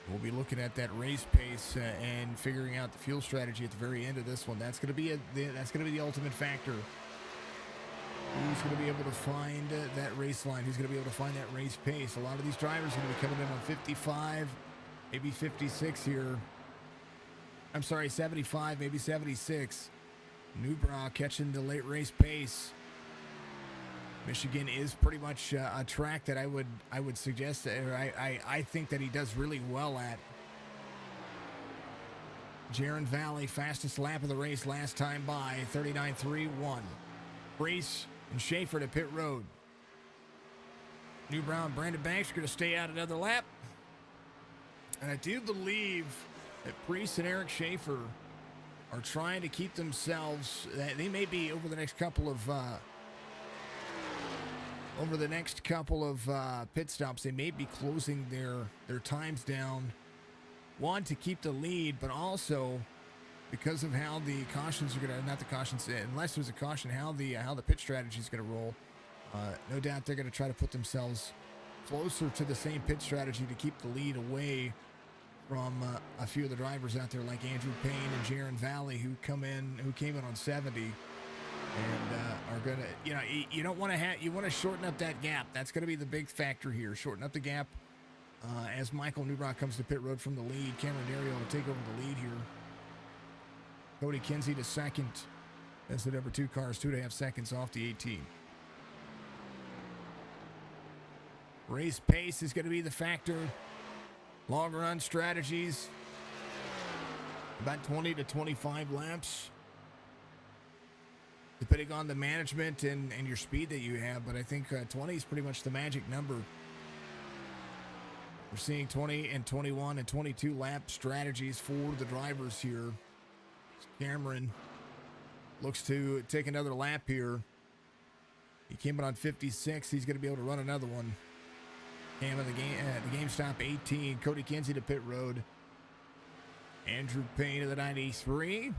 We'll be looking at that race pace and figuring out the fuel strategy at the very end of this one. That's going to be the ultimate factor. Who's going to be able to find that race line? Who's going to be able to find that race pace? A lot of these drivers are going to be coming in on 55, maybe 56 here. I'm sorry, 75, maybe 76. Newbrow catching the late race pace. Michigan is pretty much a track that I would suggest that, or I think that he does really well at. Jaron Valley, fastest lap of the race last time by, 39.31. Reese and Schaefer to pit road. Newbrow and Brandon Banks are going to stay out another lap. And I do believe that Priest and Eric Schaefer are trying to keep themselves, they may be over the next couple of pit stops, they may be closing their times down. One, to keep the lead, but also because of how the cautions are going to, not the cautions, unless there's a caution, how the pit strategy is going to roll. No doubt they're going to try to put themselves closer to the same pit strategy to keep the lead away from a few of the drivers out there like Andrew Payne and Jaron Valley who came in on 70 and are going to, you don't want to you want to shorten up that gap. That's going to be the big factor here. Shorten up the gap as Michael Newbrow comes to pit road from the lead. Cameron Dario will take over the lead here. Cody Kinsey to second. That's the number 2 car is 2.5 seconds off the 18. Race pace is going to be the factor. Long run strategies, about 20 to 25 laps, depending on the management and your speed that you have. But I think 20 is pretty much the magic number. We're seeing 20 and 21 and 22 lap strategies for the drivers here. Cameron looks to take another lap here. He came in on 56. He's going to be able to run another one. Cam at the GameStop 18. Cody Kinsey to pit road. Andrew Payne to the 93.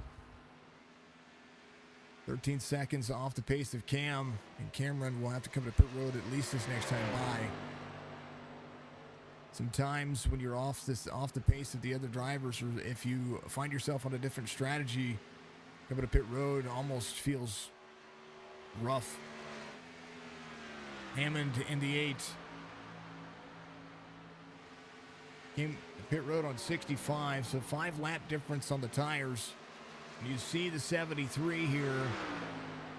13 seconds off the pace of Cam. And Cameron will have to come to pit road at least this next time by. Sometimes when you're off the pace of the other drivers, or if you find yourself on a different strategy, coming to pit road almost feels rough. Hammond in the 8. Came to pit road on 65, so 5 lap difference on the tires. You see the 73 here,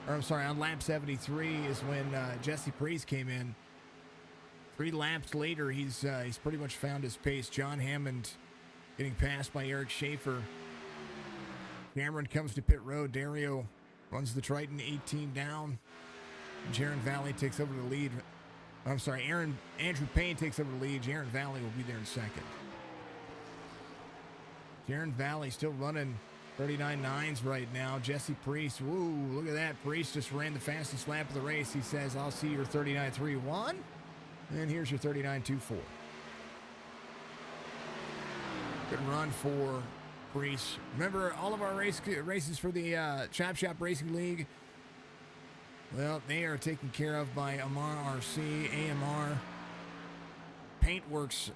or I'm sorry, on lap 73 is when Jesse Priest came in. 3 laps later, he's pretty much found his pace. John Hammond getting passed by Eric Schaefer. Cameron comes to pit road. Dario runs the Triton 18 down. Jaron Valley takes over the lead. I'm sorry, Andrew Payne takes over the lead. Jaron Valley will be there in second. Jaron Valley still running 39.9s right now. Jesse Priest, woo, look at that. Priest just ran the fastest lap of the race. He says, I'll see your 39.31. And here's your 39.24. Good run for Priest. Remember, all of our races for the Chop Shop Racing League, well, they are taken care of by AMR RC, AMR Paintworks.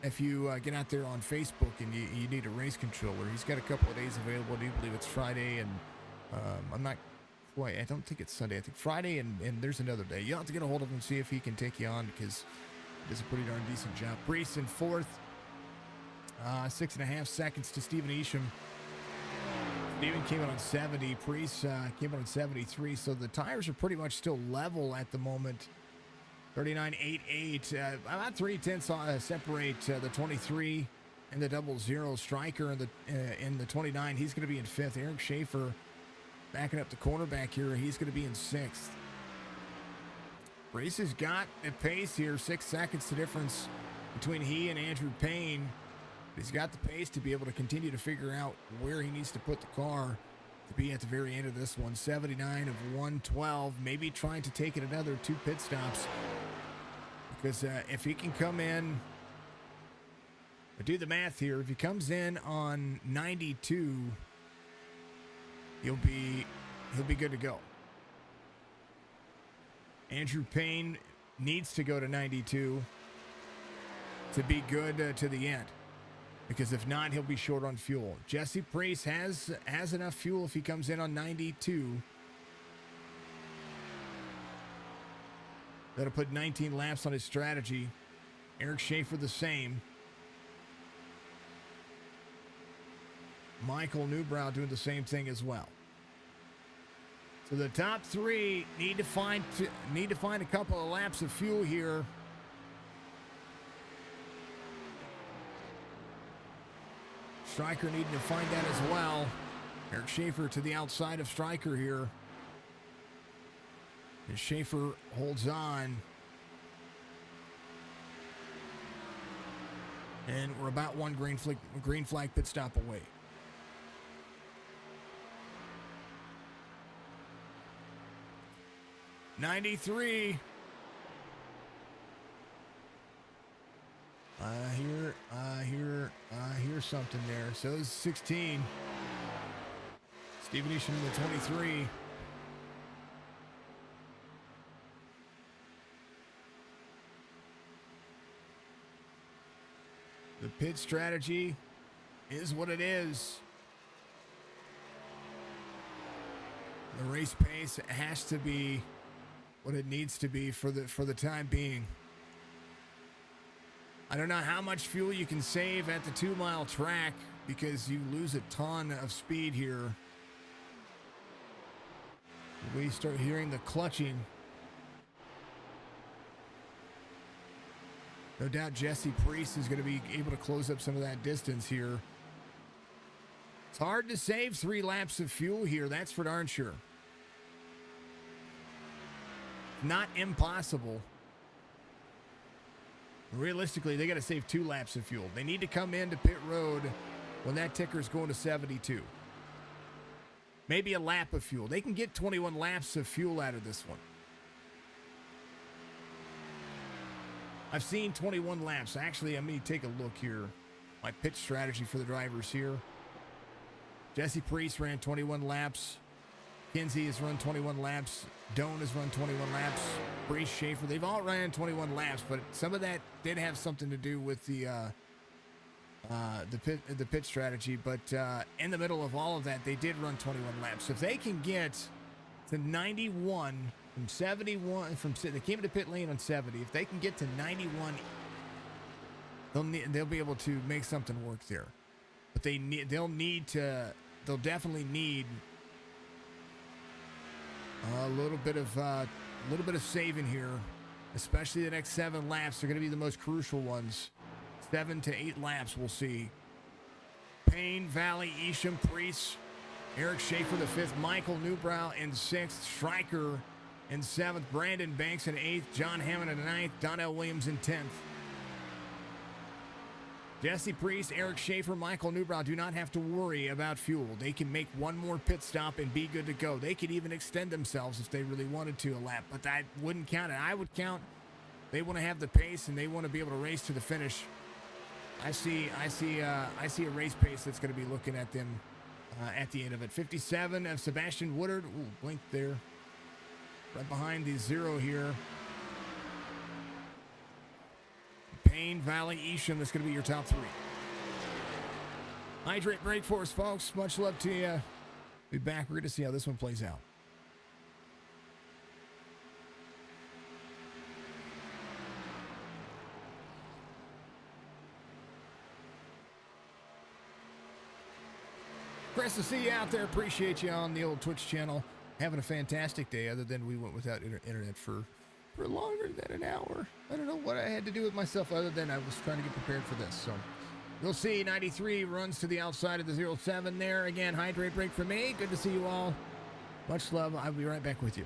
If you get out there on Facebook and you need a race controller, he's got a couple of days available. I do believe it's Friday, and I'm not quite, I don't think it's Sunday. I think Friday, and there's another day. You'll have to get a hold of him and see if he can take you on, because he does a pretty darn decent job. Priest in fourth, 6.5 seconds to Stephen Isham. Steven came in on 70. Priest came in on 73. So the tires are pretty much still level at the moment. 39.88. About 3/10 separate the 23 and the 00. Striker in the 29. He's going to be in fifth. Eric Schaefer backing up the cornerback here. He's going to be in sixth. Priest has got a pace here. 6 seconds the difference between he and Andrew Payne. He's got the pace to be able to continue to figure out where he needs to put the car to be at the very end of this one. 79 of 112, maybe trying to take it another 2 pit stops. Because if he can come in, do the math here, if he comes in on 92, he'll be good to go. Andrew Payne needs to go to 92 to be good to the end. Because if not, he'll be short on fuel. Jesse Priest has enough fuel if he comes in on 92. That'll put 19 laps on his strategy. Eric Schaefer the same. Michael Newbrow doing the same thing as well. So the top 3 need to find a couple of laps of fuel here. Striker needing to find that as well. Eric Schaefer to the outside of Striker here. And Schaefer holds on. And we're about one green flag pit stop away. '93. I hear something there. So is 16. Stephen Isham in the 23. The pit strategy is what it is. The race pace has to be what it needs to be for the time being. I don't know how much fuel you can save at the 2-mile track because you lose a ton of speed here. We start hearing the clutching. No doubt Jesse Priest is going to be able to close up some of that distance here. It's hard to save 3 laps of fuel here, that's for darn sure. Not impossible. Realistically, they got to save 2 laps of fuel. They need to come into pit road when that ticker is going to 72. Maybe a lap of fuel. They can get 21 laps of fuel out of this one. I've seen 21 laps. Actually, I'm going to take a look here. My pit strategy for the drivers here. Jesse Priest ran 21 laps. Kinsey has run 21 laps. Doan has run 21 laps. Priest, Schaefer, they've all ran 21 laps, but some of that did have something to do with the pit strategy. But in the middle of all of that, they did run 21 laps. So if they can get to 91 from 71, they came to pit lane on 70. If they can get to 91, they'll be able to make something work there. But they'll definitely need A little bit of saving here, especially the next 7 laps. They're going to be the most crucial ones. 7 to 8 laps, we'll see. Payne, Valley, Isham, Priest, Eric Schaefer the 5th, Michael Newbrow in 6th, Stryker in 7th, Brandon Banks in 8th, John Hammond in 9th, Donnell Williams in 10th. Jesse Priest, Eric Schaefer, Michael Newbrow do not have to worry about fuel. They can make one more pit stop and be good to go. They could even extend themselves if they really wanted to a lap, but I wouldn't count it. I would count they want to have the pace and they want to be able to race to the finish. I see a race pace that's going to be looking at them at the end of it. 57 of Sebastian Woodard. Ooh, blink there. Right behind the 0 here. Payne, Valley, Isham, that's going to be your top 3. Hydrate break for us, folks. Much love to you. Be back. We're going to see how this one plays out. Chris, to see you out there. Appreciate you on the old Twitch channel. Having a fantastic day, other than we went without internet for longer than an hour. I don't know what I had to do with myself other than I was trying to get prepared for this. So we'll see. 93 runs to the outside of the 07 there. Again, hydrate break for me. Good to see you all. Much love. I'll be right back with you.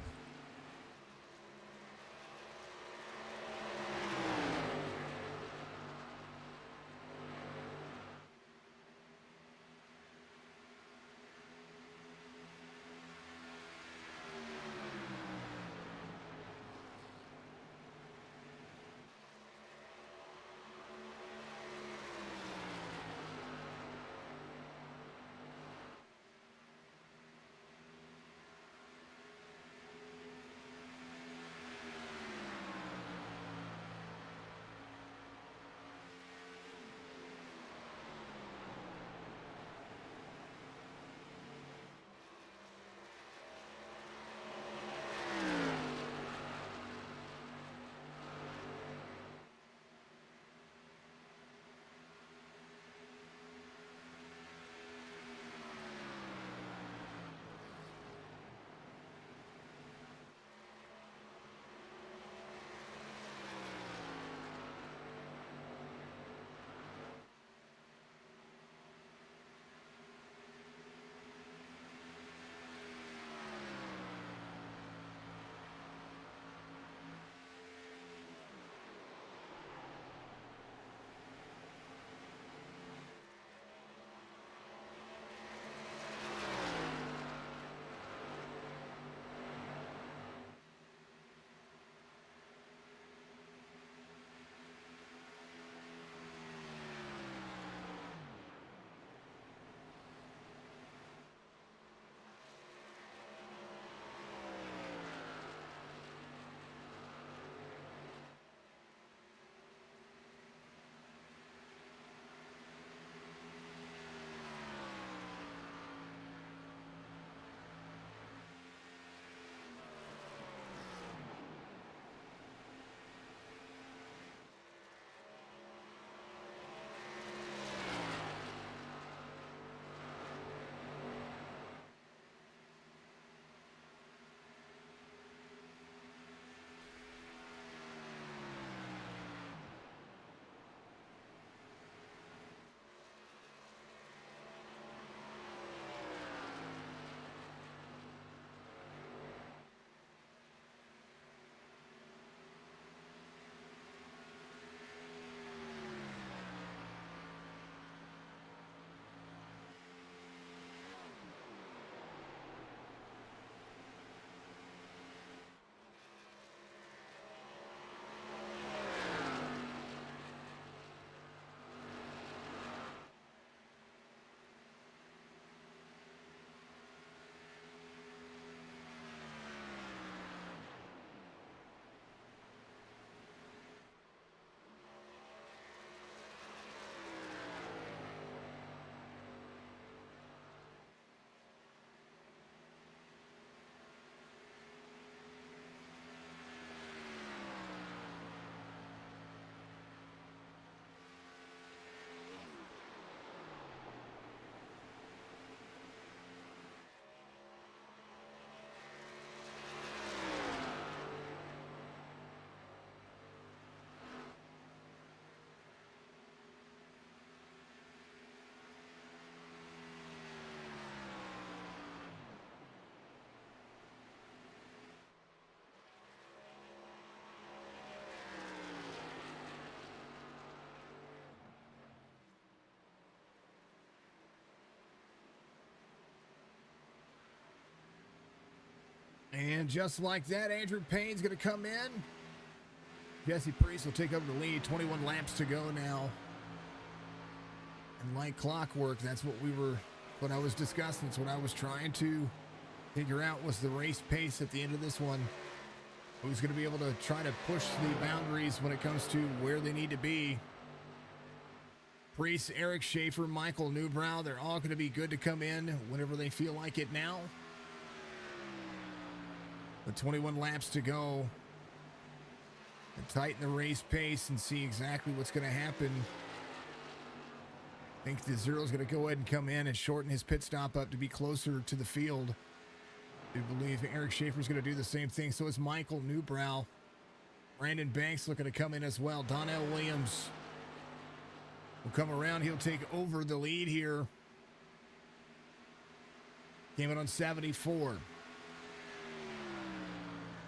And just like that, Andrew Payne's going to come in. Jesse Priest will take over the lead. 21 laps to go now. And like clockwork, that's what I was discussing. It's what I was trying to figure out was the race pace at the end of this one. Who's going to be able to try to push the boundaries when it comes to where they need to be. Priest, Eric Schaefer, Michael Newbrow, they're all going to be good to come in whenever they feel like it now. With 21 laps to go. And tighten the race pace and see exactly what's going to happen. I think the Zero's going to go ahead and come in and shorten his pit stop up to be closer to the field. I believe Eric Schaefer's going to do the same thing. So is Michael Newbrow. Brandon Banks looking to come in as well. Donnell Williams will come around. He'll take over the lead here. Came in on 74.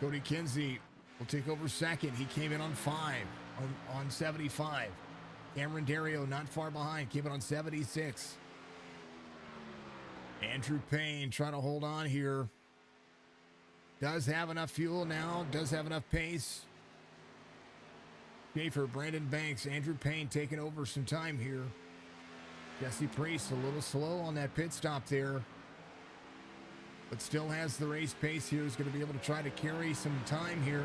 Cody Kinsey will take over second. He came in on 5 on 75. Cameron Dario not far behind. Came in on 76. Andrew Payne trying to hold on here. Does have enough fuel now. Does have enough pace. Schaefer, Brandon Banks, Andrew Payne taking over some time here. Jesse Priest a little slow on that pit stop there. But still has the race pace here. Is going to be able to try to carry some time here.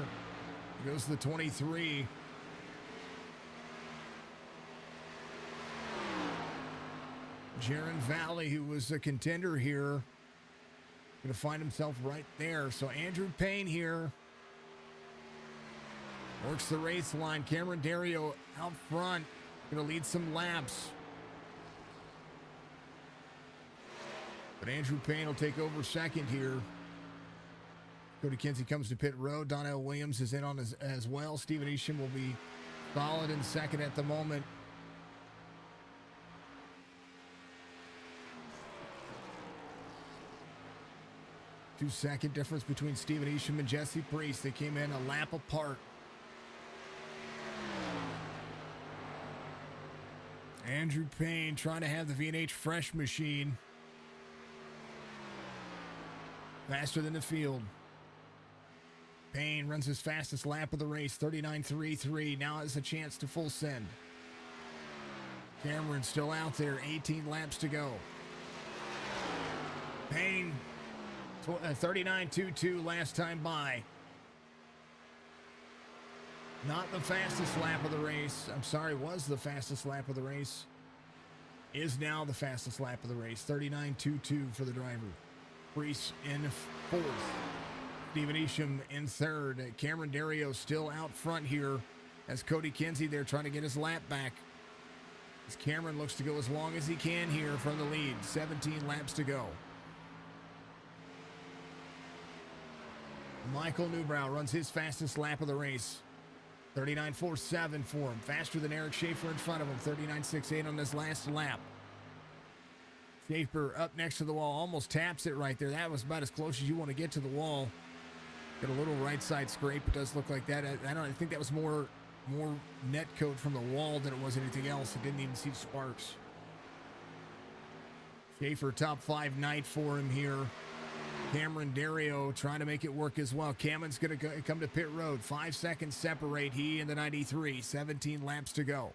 Here goes the 23. Jaron Valley, who was a contender here, going to find himself right there. So Andrew Payne here works the race line. Cameron Dario out front, going to lead some laps. But Andrew Payne will take over second here. Cody Kinsey comes to pit road. Donnell Williams is in on as well. Stephen Isham will be solid in second at the moment. 2-second difference between Stephen Isham and Jesse Priest. They came in a lap apart. Andrew Payne trying to have the V&H Fresh machine. Faster than the field. Payne runs his fastest lap of the race, 39.33. Now has a chance to full send. Cameron still out there, 18 laps to go. Payne, 39.22 last time by. Not the fastest lap of the race. I'm sorry, was the fastest lap of the race. Is now the fastest lap of the race. 39.22 for the driver. Priest in fourth. Stephen Isham in third. Cameron Dario still out front here as Cody Kinsey there trying to get his lap back. As Cameron looks to go as long as he can here from the lead. 17 laps to go. Michael Newbrow runs his fastest lap of the race. 39.47 for him. Faster than Eric Schaefer in front of him. 39.68 on this last lap. Schaefer up next to the wall. Almost taps it right there. That was about as close as you want to get to the wall. Got a little right side scrape. It does look like that. I think that was more net coat from the wall than it was anything else. It didn't even see sparks. Schaefer top 5 night for him here. Cameron Dario trying to make it work as well. Cameron's going to come to pit road. 5 seconds separate he and the 93. 17 laps to go.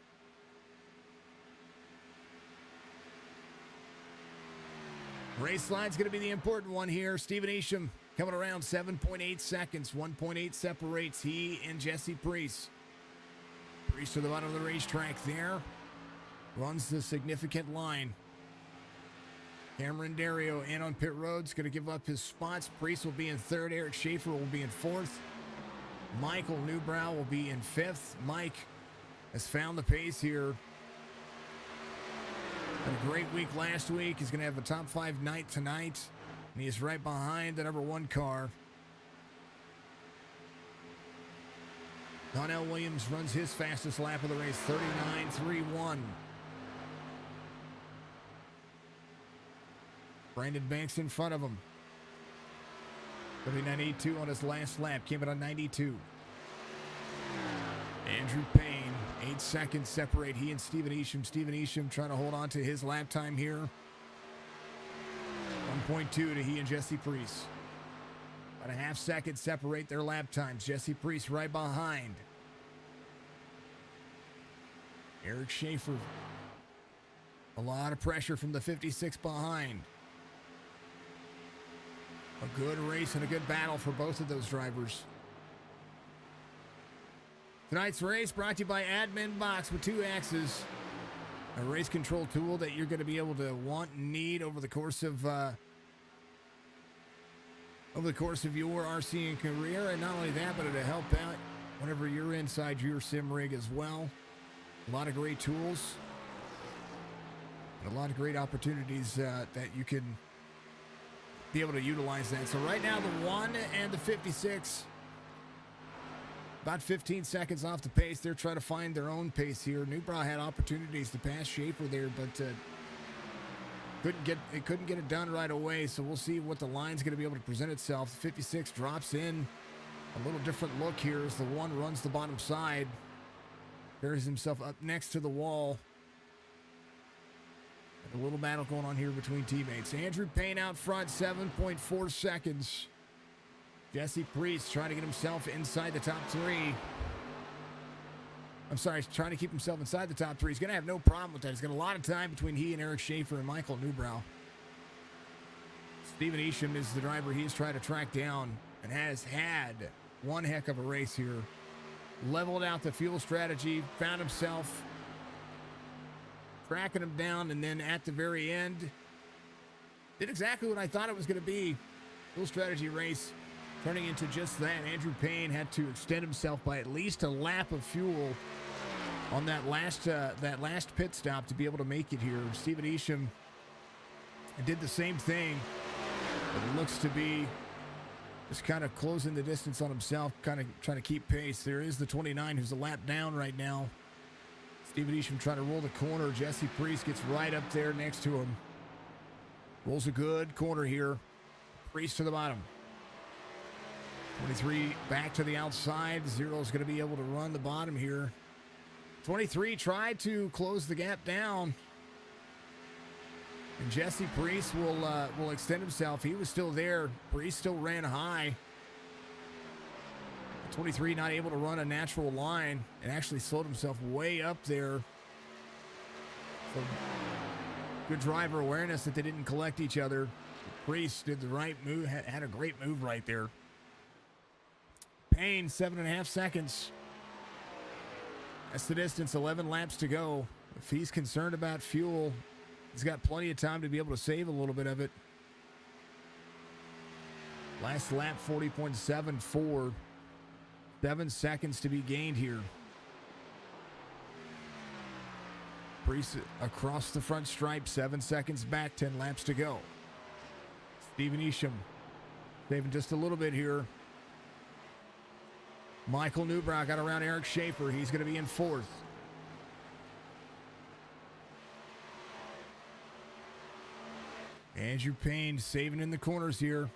Race line's going to be the important one here. Stephen Isham coming around 7.8 seconds. 1.8 separates he and Jesse Priest. Priest to the bottom of the racetrack there. Runs the significant line. Cameron Dario in on pit road's going to give up his spots. Priest will be in third. Eric Schaefer will be in fourth. Michael Newbrow will be in fifth. Mike has found the pace here. Had a great week last week. He's going to have a top 5 night tonight. And he is right behind the number 1 car. Donnell Williams runs his fastest lap of the race, 39.31. Brandon Banks in front of him. 39.82 on his last lap. Came in on 92. Andrew Payne, 8 seconds separate he and Stephen Isham. Stephen Isham trying to hold on to his lap time here. 1.2 to he and Jesse Priest. About a half second separate their lap times. Jesse Priest right behind. Eric Schaefer. A lot of pressure from the 56 behind. A good race and a good battle for both of those drivers. Tonight's race brought to you by Admin Boxx with 2 axes. A race control tool that you're going to be able to want and need over the course of your RCing career. And not only that, but it'll help out whenever you're inside your sim rig as well. A lot of great tools. And a lot of great opportunities that you can be able to utilize that. So right now, the 1 and the 56, about 15 seconds off the pace. They're trying to find their own pace here. Newbrow had opportunities to pass Schaefer there, but couldn't get it done right away. So we'll see what the line's going to be able to present itself. The 56 drops in. A little different look here as the 1 runs the bottom side. Buries himself up next to the wall. A little battle going on here between teammates. Andrew Payne out front, 7.4 seconds. Jesse Priest trying to get himself inside the top 3. I'm sorry, he's trying to keep himself inside the top 3. He's going to have no problem with that. He's got a lot of time between he and Eric Schaefer and Michael Newbrow. Stephen Isham is the driver he is trying to track down and has had one heck of a race here. Leveled out the fuel strategy, found himself tracking him down, and then at the very end, did exactly what I thought it was going to be. Fuel strategy race turning into just that. Andrew Payne had to extend himself by at least a lap of fuel on that last pit stop to be able to make it here. Stephen Isham did the same thing, but it looks to be just kind of closing the distance on himself, kind of trying to keep pace. There is the 29 who's a lap down right now. Stephen Isham trying to roll the corner. Jesse Priest gets right up there next to him. Rolls a good corner here. Priest to the bottom. 23 back to the outside. Zero's going to be able to run the bottom here. 23 tried to close the gap down. And Jesse Priest will extend himself. He was still there. Priest still ran high. 23 not able to run a natural line and actually slowed himself way up there. So good driver awareness that they didn't collect each other. Priest did the right move, had a great move right there. Payne, 7.5 seconds. That's the distance, 11 laps to go. If he's concerned about fuel, he's got plenty of time to be able to save a little bit of it. Last lap, 40.74. 7 seconds to be gained here. Priest across the front stripe, 7 seconds back, 10 laps to go. Stephen Isham saving just a little bit here. Michael Newbrow got around Eric Schaefer. He's going to be in 4th. Andrew Payne saving in the corners here.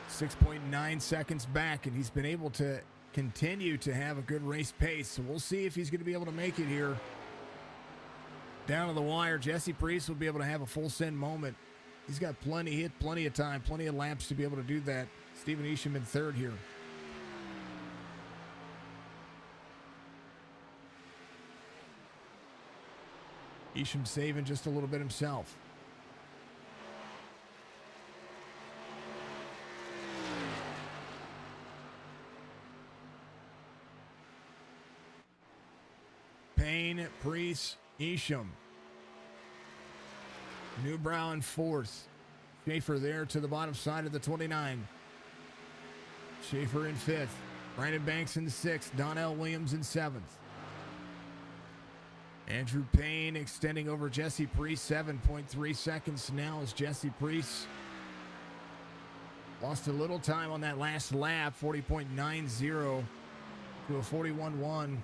6.9 seconds back, and he's been able to continue to have a good race pace. So we'll see if he's going to be able to make it here. Down to the wire, Jesse Priest will be able to have a full send moment. He's got plenty of time, plenty of laps to be able to do that. Stephen Isham in 3rd here. Isham saving just a little bit himself. Payne, Priest, Isham. Newbrow in 4th. Schaefer there to the bottom side of the 29. Schaefer in 5th. Brandon Banks in 6th. Donnell Williams in 7th. Andrew Payne extending over Jesse Priest. 7.3 seconds now as Jesse Priest lost a little time on that last lap. 40.90 to a 41.1.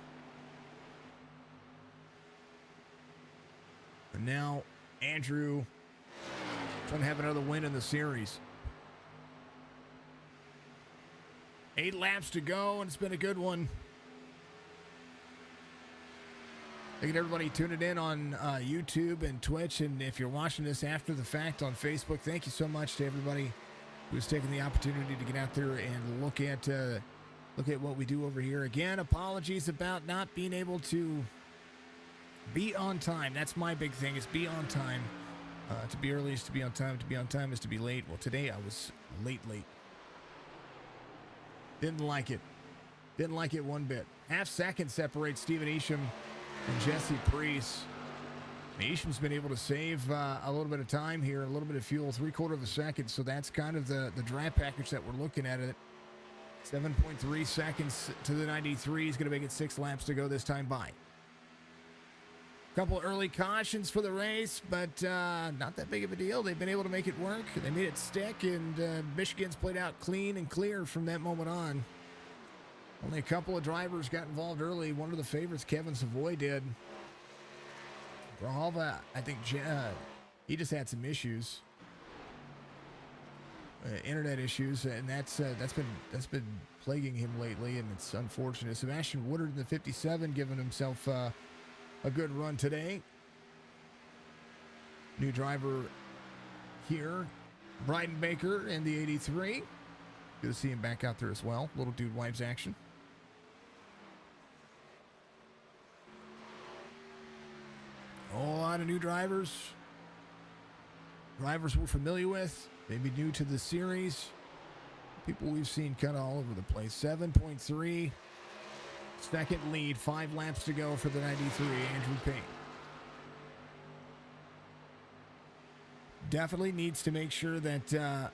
And now Andrew trying to have another win in the series. 8 laps to go, and it's been a good one. Thank you to everybody tuning in on YouTube and Twitch. And if you're watching this after the fact on Facebook, thank you so much to everybody who's taking the opportunity to get out there and look at what we do over here. Again, apologies about not being able to be on time. That's my big thing, is be on time. To be early is to be on time. To be on time is to be late. Well, today I was late. Didn't like it. Didn't like it one bit. Half second separates Stephen Isham and Jesse Priest. Isham's been able to save a little bit of time here, a little bit of fuel, 3/4 of a second. So that's kind of the drive package that we're looking at. It 7.3 seconds to the 93. He's going to make it 6 laps to go this time by. Couple early cautions for the race, but not that big of a deal. They've been able to make it work. They made it stick, and Michigan's played out clean and clear from that moment on. Only a couple of drivers got involved early. One of the favorites, Kevin Savoy, did. Grijalva, I think he just had some issues, internet issues, and that's been plaguing him lately, and it's unfortunate. Sebastian Woodard in the 57 giving himself a good run today. New driver here, Bryden Baker in the 83. Good to see him back out there as well. Little dude wives action. A whole lot of new drivers. Drivers we're familiar with, maybe new to the series. People we've seen kind of all over the place. 7.3 second lead, 5 laps to go for the 93, Andrew Payne. Definitely needs to make sure that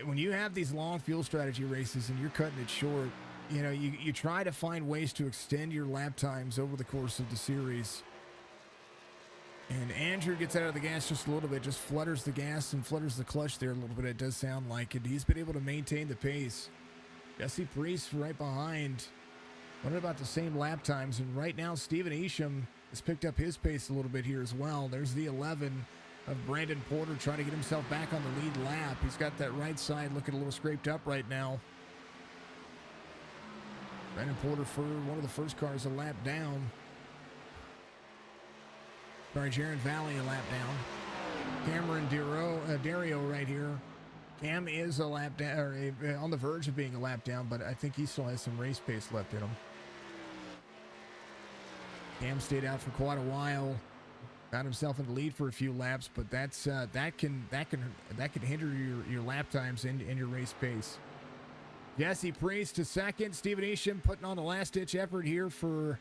when you have these long fuel strategy races and you're cutting it short, you know, you try to find ways to extend your lap times over the course of the series. And Andrew gets out of the gas just a little bit, just flutters the gas and flutters the clutch there a little bit. It does sound like it. He's been able to maintain the pace. Jesse Priest right behind. What about the same lap times? And right now, Stephen Isham has picked up his pace a little bit here as well. There's the 11 of Brandon Porter trying to get himself back on the lead lap. He's got that right side looking a little scraped up right now. Brandon Porter for one of the first cars a lap down. Sorry, Jaron Valley a lap down. Cameron Dario right here. Cam is a lap down, or on the verge of being a lap down, but I think he still has some race pace left in him. Cam stayed out for quite a while, got himself in the lead for a few laps, but that's that can hinder your lap times and your race pace. Jesse Priest to second. Stephen Isham putting on a last-ditch effort here for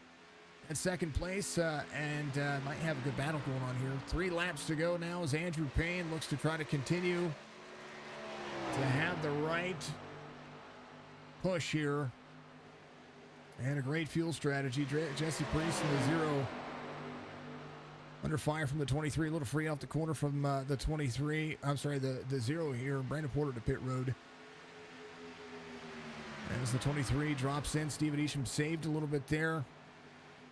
at second place, and might have a good battle going on here. 3 laps to go now as Andrew Payne looks to try to continue to have the right push here. And a great fuel strategy. Jesse Priest in the 0. Under fire from the 23. A little free off the corner from the 23. I'm sorry, the 0 here. Brandon Porter to pit road. As the 23 drops in, Stephen Isham saved a little bit there.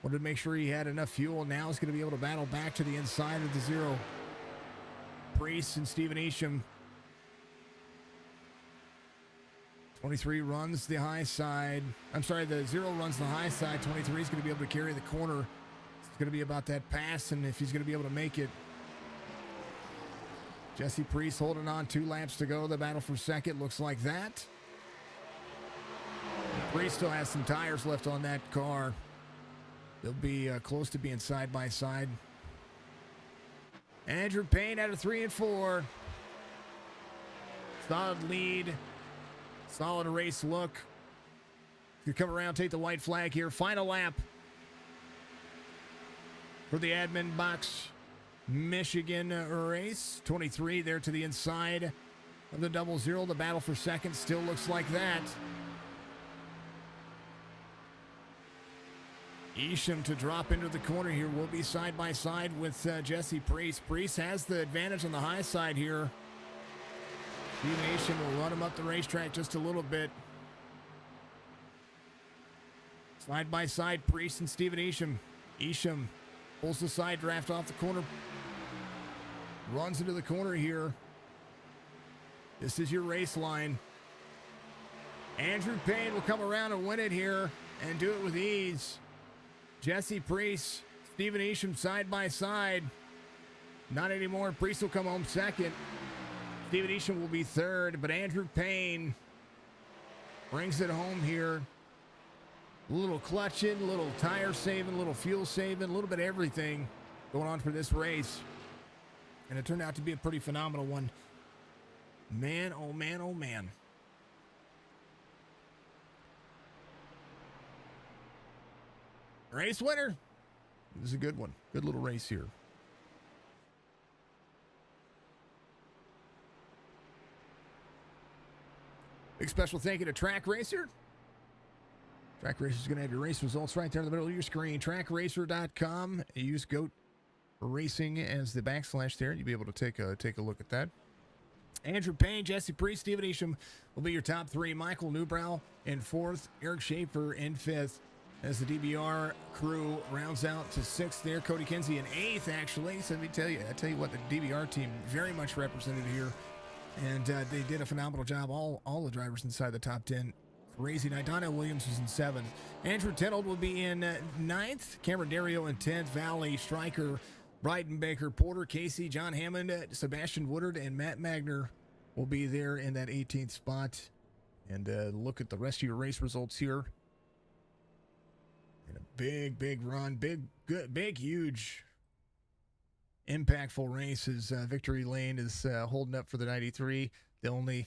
Wanted to make sure he had enough fuel. Now he's going to be able to battle back to the inside of the 0. Priest and Stephen Isham. 23 runs the high side. I'm sorry, the 0 runs the high side. 23 is going to be able to carry the corner. It's going to be about that pass, and if he's going to be able to make it. Jesse Priest holding on, 2 laps to go. The battle for second looks like that. Priest still has some tires left on that car. They'll be close to being side by side. Andrew Payne out of 3 and 4. Solid lead. Solid race look. You come around, take the white flag here. Final lap for the admin Boxx Michigan race. 23 there to the inside of the 00. The battle for second still looks like that. Isham to drop into the corner here. Will be side by side with Jesse Priest. Priest has the advantage on the high side here. Stephen Isham will run him up the racetrack just a little bit. Side by side, Priest and Stephen Isham. Isham pulls the side draft off the corner. Runs into the corner here. This is your race line. Andrew Payne will come around and win it here and do it with ease. Jesse Priest, Stephen Isham side by side. Not anymore. Priest will come home second. Steven Isham will be third, but Andrew Payne brings it home here. A little clutching, a little tire saving, a little fuel saving, a little bit of everything going on for this race. And it turned out to be a pretty phenomenal one. Man, oh man, oh man. Race winner. This is a good one. Good little race here. Big special thank you to Track Racer. Track Racer is going to have your race results right there in the middle of your screen. TrackRacer.com. Use GOAT Racing as the / there. You'll be able to take a look at that. Andrew Payne, Jesse Priest, Steven Isham will be your top three. Michael Newbrow in fourth. Eric Schaefer in fifth. As the DBR crew rounds out to sixth there. Cody Kinsey in eighth, actually. So let me tell you what, the DBR team very much represented here. And they did a phenomenal job. All the drivers inside the top 10. Crazy night. Donnell Williams was in seventh. Andrew Tenold will be in ninth. Cameron Dario in 10th. Valley, Stryker, Bryden Baker, Porter, Casey, John Hammond, Sebastian Woodard, and Matt Magner will be there in that 18th spot. And look at the rest of your race results here. And a big run. Big, huge, impactful race as Victory Lane is holding up for the 93. The only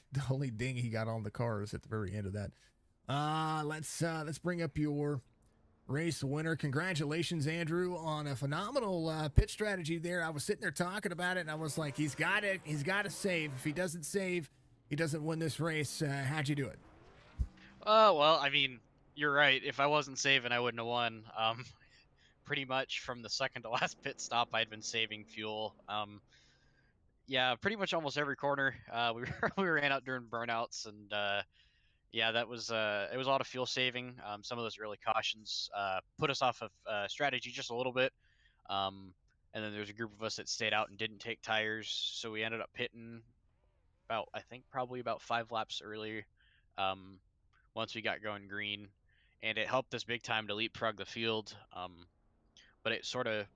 ding he got on the car is at the very end of that. Let's bring up your race winner. Congratulations, Andrew, on a phenomenal pit strategy there. I was sitting there talking about it, and I was like, he's got to save. If he doesn't save, he doesn't win this race. How'd you do it? Well, I mean, you're right. If I wasn't saving, I wouldn't have won. Pretty much from the second to last pit stop, I'd been saving fuel. Yeah, pretty much almost every corner. We ran out during burnouts, and yeah, that was it was a lot of fuel saving. Some of those early cautions put us off of strategy just a little bit. And then there's a group of us that stayed out and didn't take tires, so we ended up pitting probably about 5 laps early. Once we got going green, and it helped us big time to leapfrog the field. But it sort of,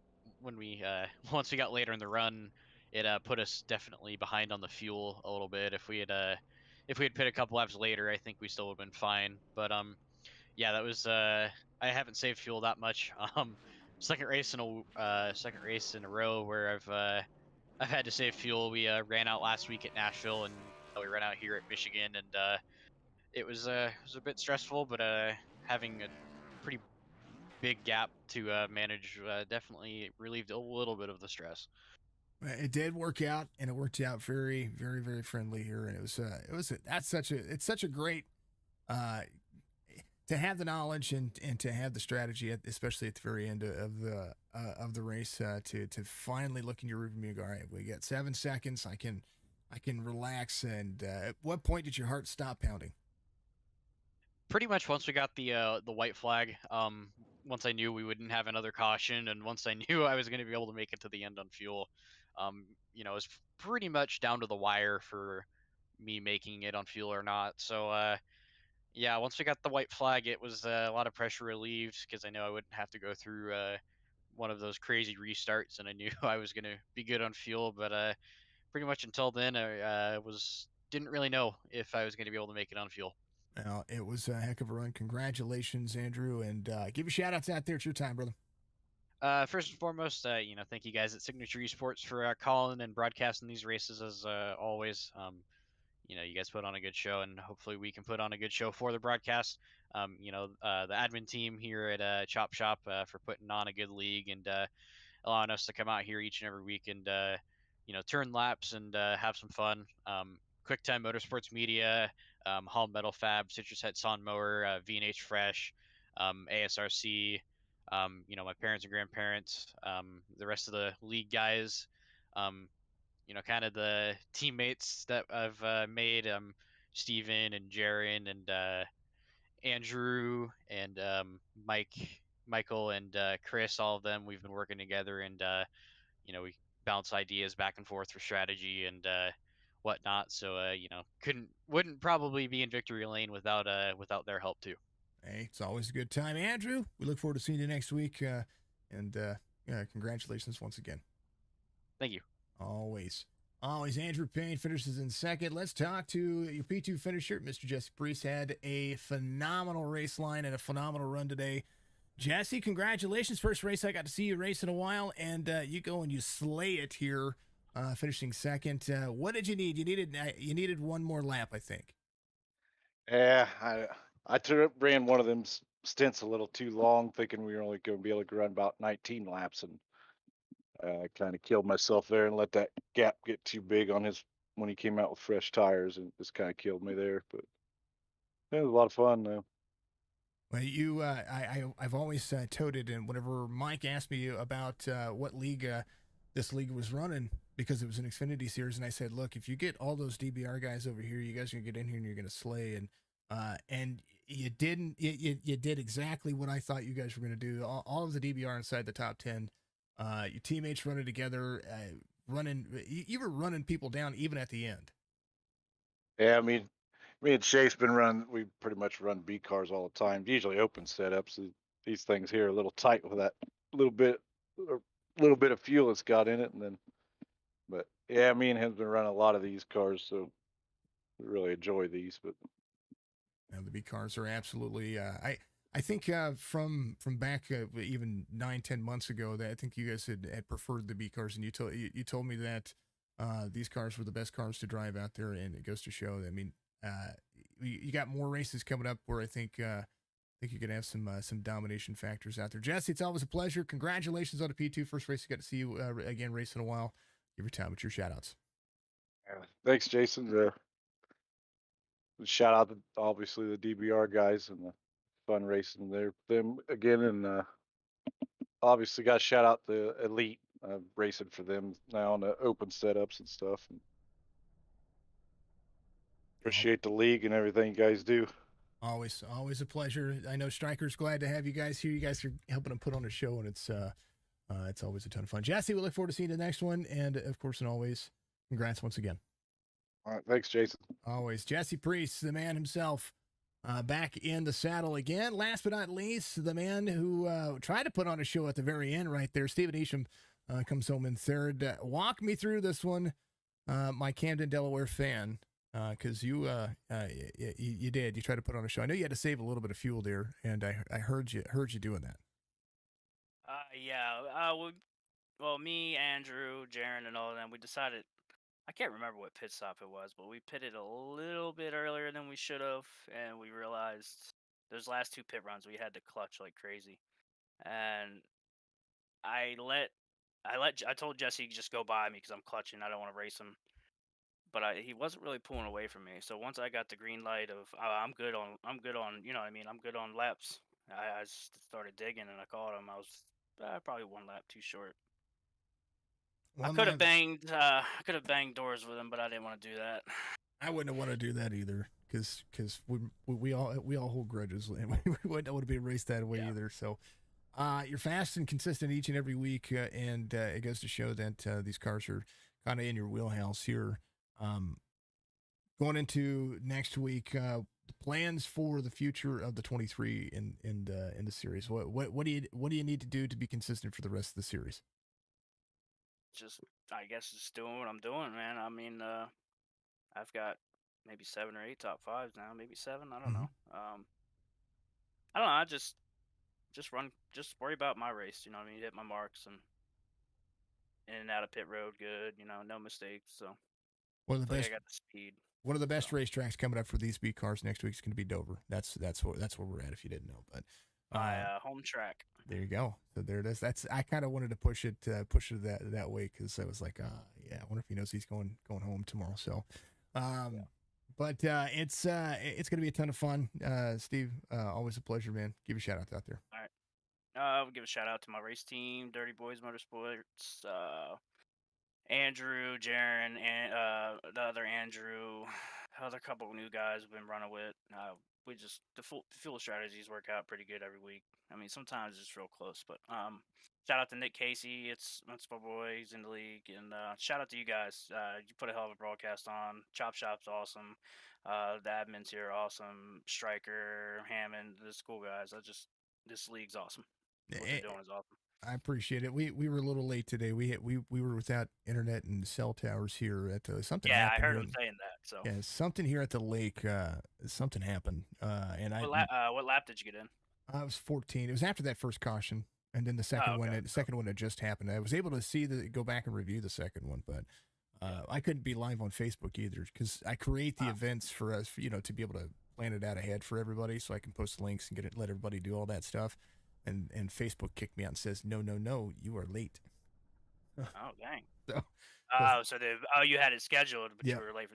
when we once we got later in the run, it put us definitely behind on the fuel a little bit. If we had pit a couple laps later, I think we still would have been fine. But yeah, that was I haven't saved fuel that much. Second race in a row where I've had to save fuel. We ran out last week at Nashville, and we ran out here at Michigan, and it was a bit stressful, but having a pretty big gap to manage definitely relieved a little bit of the stress. It did work out, and it worked out very, very, very friendly here. And it's such a great to have the knowledge and to have the strategy, especially at the very end of the race, to finally look in your rearview mirror and go, all right, we got 7 seconds. I can relax. And at what point did your heart stop pounding? Pretty much once we got the white flag. Once I knew we wouldn't have another caution, and once I knew I was going to be able to make it to the end on fuel, it was pretty much down to the wire for me making it on fuel or not. So yeah, once we got the white flag, it was a lot of pressure relieved because I know I wouldn't have to go through one of those crazy restarts, and I knew I was going to be good on fuel. But pretty much until then, I didn't really know if I was going to be able to make it on fuel. Well, it was a heck of a run. Congratulations, Andrew, and give your shout-outs out there. It's your time, brother. First and foremost, thank you guys at Signature Esports for calling and broadcasting these races as always. You guys put on a good show, and hopefully we can put on a good show for the broadcast. The admin team here at Chop Shop for putting on a good league and allowing us to come out here each and every week and turn laps and have some fun. QuickTime Motorsports Media, Hall Metal Fab, Citrus Head Sawn Mower, V&H Fresh, ASRC, my parents and grandparents, the rest of the league guys, kind of the teammates that I've made, Steven and Jaron and Andrew and Michael and Chris, all of them, we've been working together, and we bounce ideas back and forth for strategy and whatnot. So wouldn't probably be in victory lane without their help too. Hey, it's always a good time, Andrew. We look forward to seeing you next week, and congratulations once again. Thank you. Always. Always Andrew Payne finishes in second. Let's talk to your P2 finisher. Mr. Jesse Priest had a phenomenal race line and a phenomenal run today. Jesse, congratulations. First race I got to see you race in a while, and you go and you slay it here, finishing second. What did you need? You needed one more lap, I think. Yeah, ran one of them stints a little too long, thinking we were only going to be able to run about 19 laps, and I kind of killed myself there and let that gap get too big on his when he came out with fresh tires, and just kind of killed me there. But it was a lot of fun, though. Well, I've always toted, and whenever Mike asked me about what league this league was running, because it was an Xfinity series, and I said, look, if you get all those DBR guys over here, you guys are gonna get in here and you're gonna slay, and you didn't, you did exactly what I thought you guys were gonna do. All of the DBR inside the top 10, your teammates running together, you were running people down even at the end. Yeah, I mean, me and Chase been running. We pretty much run B cars all the time. Usually open setups. These things here are a little tight with that little bit, or little bit of fuel it's got in it, and then. But yeah, me and him's been running a lot of these cars, so we really enjoy these. But And the B cars are absolutely. I think from back even 9-10 months ago, that I think you guys had preferred the B cars, and you told me that these cars were the best cars to drive out there, and it goes to show. I mean, you got more races coming up where I think you could have some domination factors out there. Jesse, it's always a pleasure. Congratulations on a P2 first race. I got to see you again race in a while. Give your time with your shout outs. thanks, Jason. Shout out to obviously the DBR guys and the fun racing there them again, and obviously got to shout out the Elite racing for them now on the open setups and stuff. And appreciate the league and everything you guys do. Always a pleasure. I know Stryker's glad to have you guys here. You guys are helping him put on a show, and it's always a ton of fun. Jesse, we look forward to seeing the next one, and of course, and always, congrats once again. All right, thanks, Jason. Always, Jesse Priest, the man himself, back in the saddle again. Last but not least, the man who tried to put on a show at the very end, right there, Stephen Isham, comes home in third. Walk me through this one, my Camden, Delaware fan. Because you did. You tried to put on a show. I know you had to save a little bit of fuel there, and I heard you doing that. Yeah. Well, me, Andrew, Jaron, and all of them, we decided. I can't remember what pit stop it was, but we pitted a little bit earlier than we should have, and we realized those last two pit runs we had to clutch like crazy, and I told Jesse just go by me because I'm clutching. I don't want to race him. But he wasn't really pulling away from me. So once I got the green light of I'm good on, you know what I mean, I'm good on laps. I started digging and I caught him. I was probably one lap too short. I could have banged doors with him, but I didn't want to do that. I wouldn't want to do that either, because we all hold grudges, and we wouldn't want to be raced that way either. So. You're fast and consistent each and every week, and it goes to show that these cars are kind of in your wheelhouse here. Going into next week, the plans for the future of the 23 in the series. What do you need to do to be consistent for the rest of the series? I guess just doing what I'm doing, man. I mean, I've got maybe 7 or 8 top 5s now, maybe 7. I don't know. I don't know. I just worry about my race. You know what I mean? Hit my marks and in and out of pit road good. You know, no mistakes. So One of the best. I got the speed. One of the best racetracks coming up for these B cars next week is going to be Dover. That's where we're at. If you didn't know, but home track. There you go. So there it is. I kind of wanted to push it that way, because I was like, I wonder if he knows he's going home tomorrow. So, but it's going to be a ton of fun. Steve, always a pleasure, man. Give a shout out there. All right. I'll give a shout out to my race team, Dirty Boys Motorsports, Andrew, Jaron, and the other Andrew, other couple of new guys we've been running with. We just the fuel strategies work out pretty good every week. I mean, sometimes it's real close, but shout out to Nick Casey. It's my boy. He's in the league, and shout out to you guys. You put a hell of a broadcast on. Chop Shop's awesome. The admins here are awesome. Stryker, Hammond, the school guys. This league's awesome. what they're doing is awesome. I appreciate it. We were a little late today. We were without internet and cell towers here at the something. Yeah, I happened heard here. him saying that. So Yeah, something here at the lake. Something happened. And what lap did you get in? I was 14. It was after that first caution, and then the second one. The second one had just happened. I was able to go back and review the second one, but I couldn't be live on Facebook either because I create the events for us, to be able to plan it out ahead for everybody, so I can post links and let everybody do all that stuff. And Facebook kicked me out and says, no, you are late. Oh dang. So you had it scheduled, but Yep. you were late.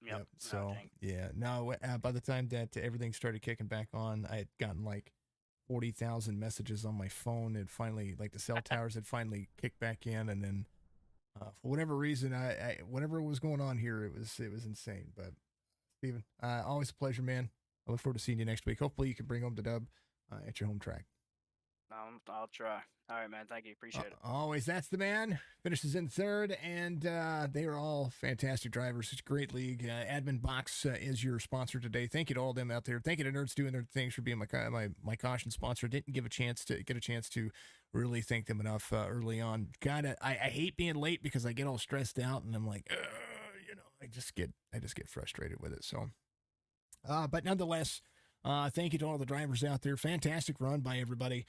Yep. So dang. no. By the time that everything started kicking back on, I had gotten like 40,000 messages on my phone. And finally, like the cell towers had finally kicked back in, and then for whatever reason, I whatever was going on here, it was insane. But Steven, always a pleasure, man. I look forward to seeing you next week. Hopefully, you can bring home the dub at your home track. I'll try. All right, man. Thank you. Appreciate it. Always. That's the man. Finishes in third, and they are all fantastic drivers. It's a great league. Admin Boxx is your sponsor today. Thank you to all of them out there. Thank you to Nerds Doing Their Things for being my caution sponsor. Didn't get a chance to really thank them enough early on. God, I hate being late because I get all stressed out, and I'm like, I just get frustrated with it. So, but nonetheless, thank you to all the drivers out there. Fantastic run by everybody.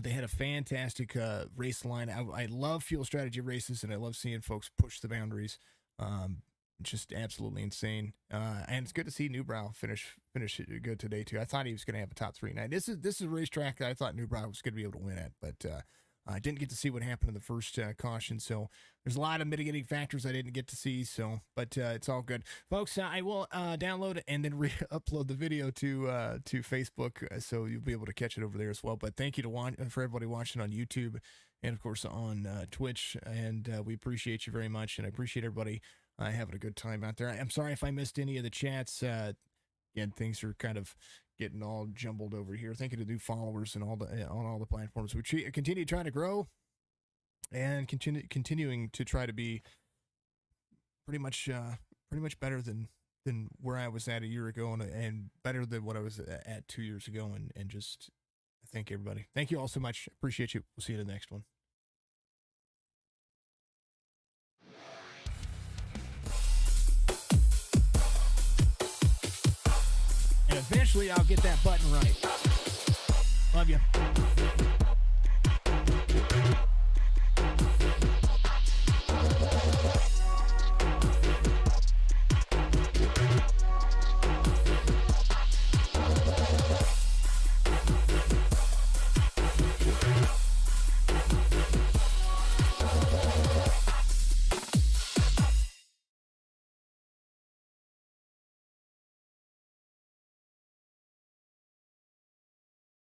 They had a fantastic race line. I love fuel strategy races, and I love seeing folks push the boundaries. Just absolutely insane. And it's good to see Newbrow finish good today too. I thought he was going to have a top 3 night. This is a racetrack that I thought Newbrow was going to be able to win at, but I didn't get to see what happened in the first caution. So there's a lot of mitigating factors I didn't get to see. So, but it's all good, folks. I will download and then upload the video to Facebook, so you'll be able to catch it over there as well. But thank you for everybody watching on YouTube and of course on Twitch, and we appreciate you very much, and I appreciate everybody having a good time out there. I'm sorry if I missed any of the chats. Again, things are kind of getting all jumbled over here. Thank you to new followers and on all the platforms. We continue trying to grow and continuing to try to be pretty much better than where I was at a year ago, and better than what I was at 2 years ago. And just thank everybody. Thank you all so much. Appreciate you. We'll see you in the next one. And eventually I'll get that button right. Love you.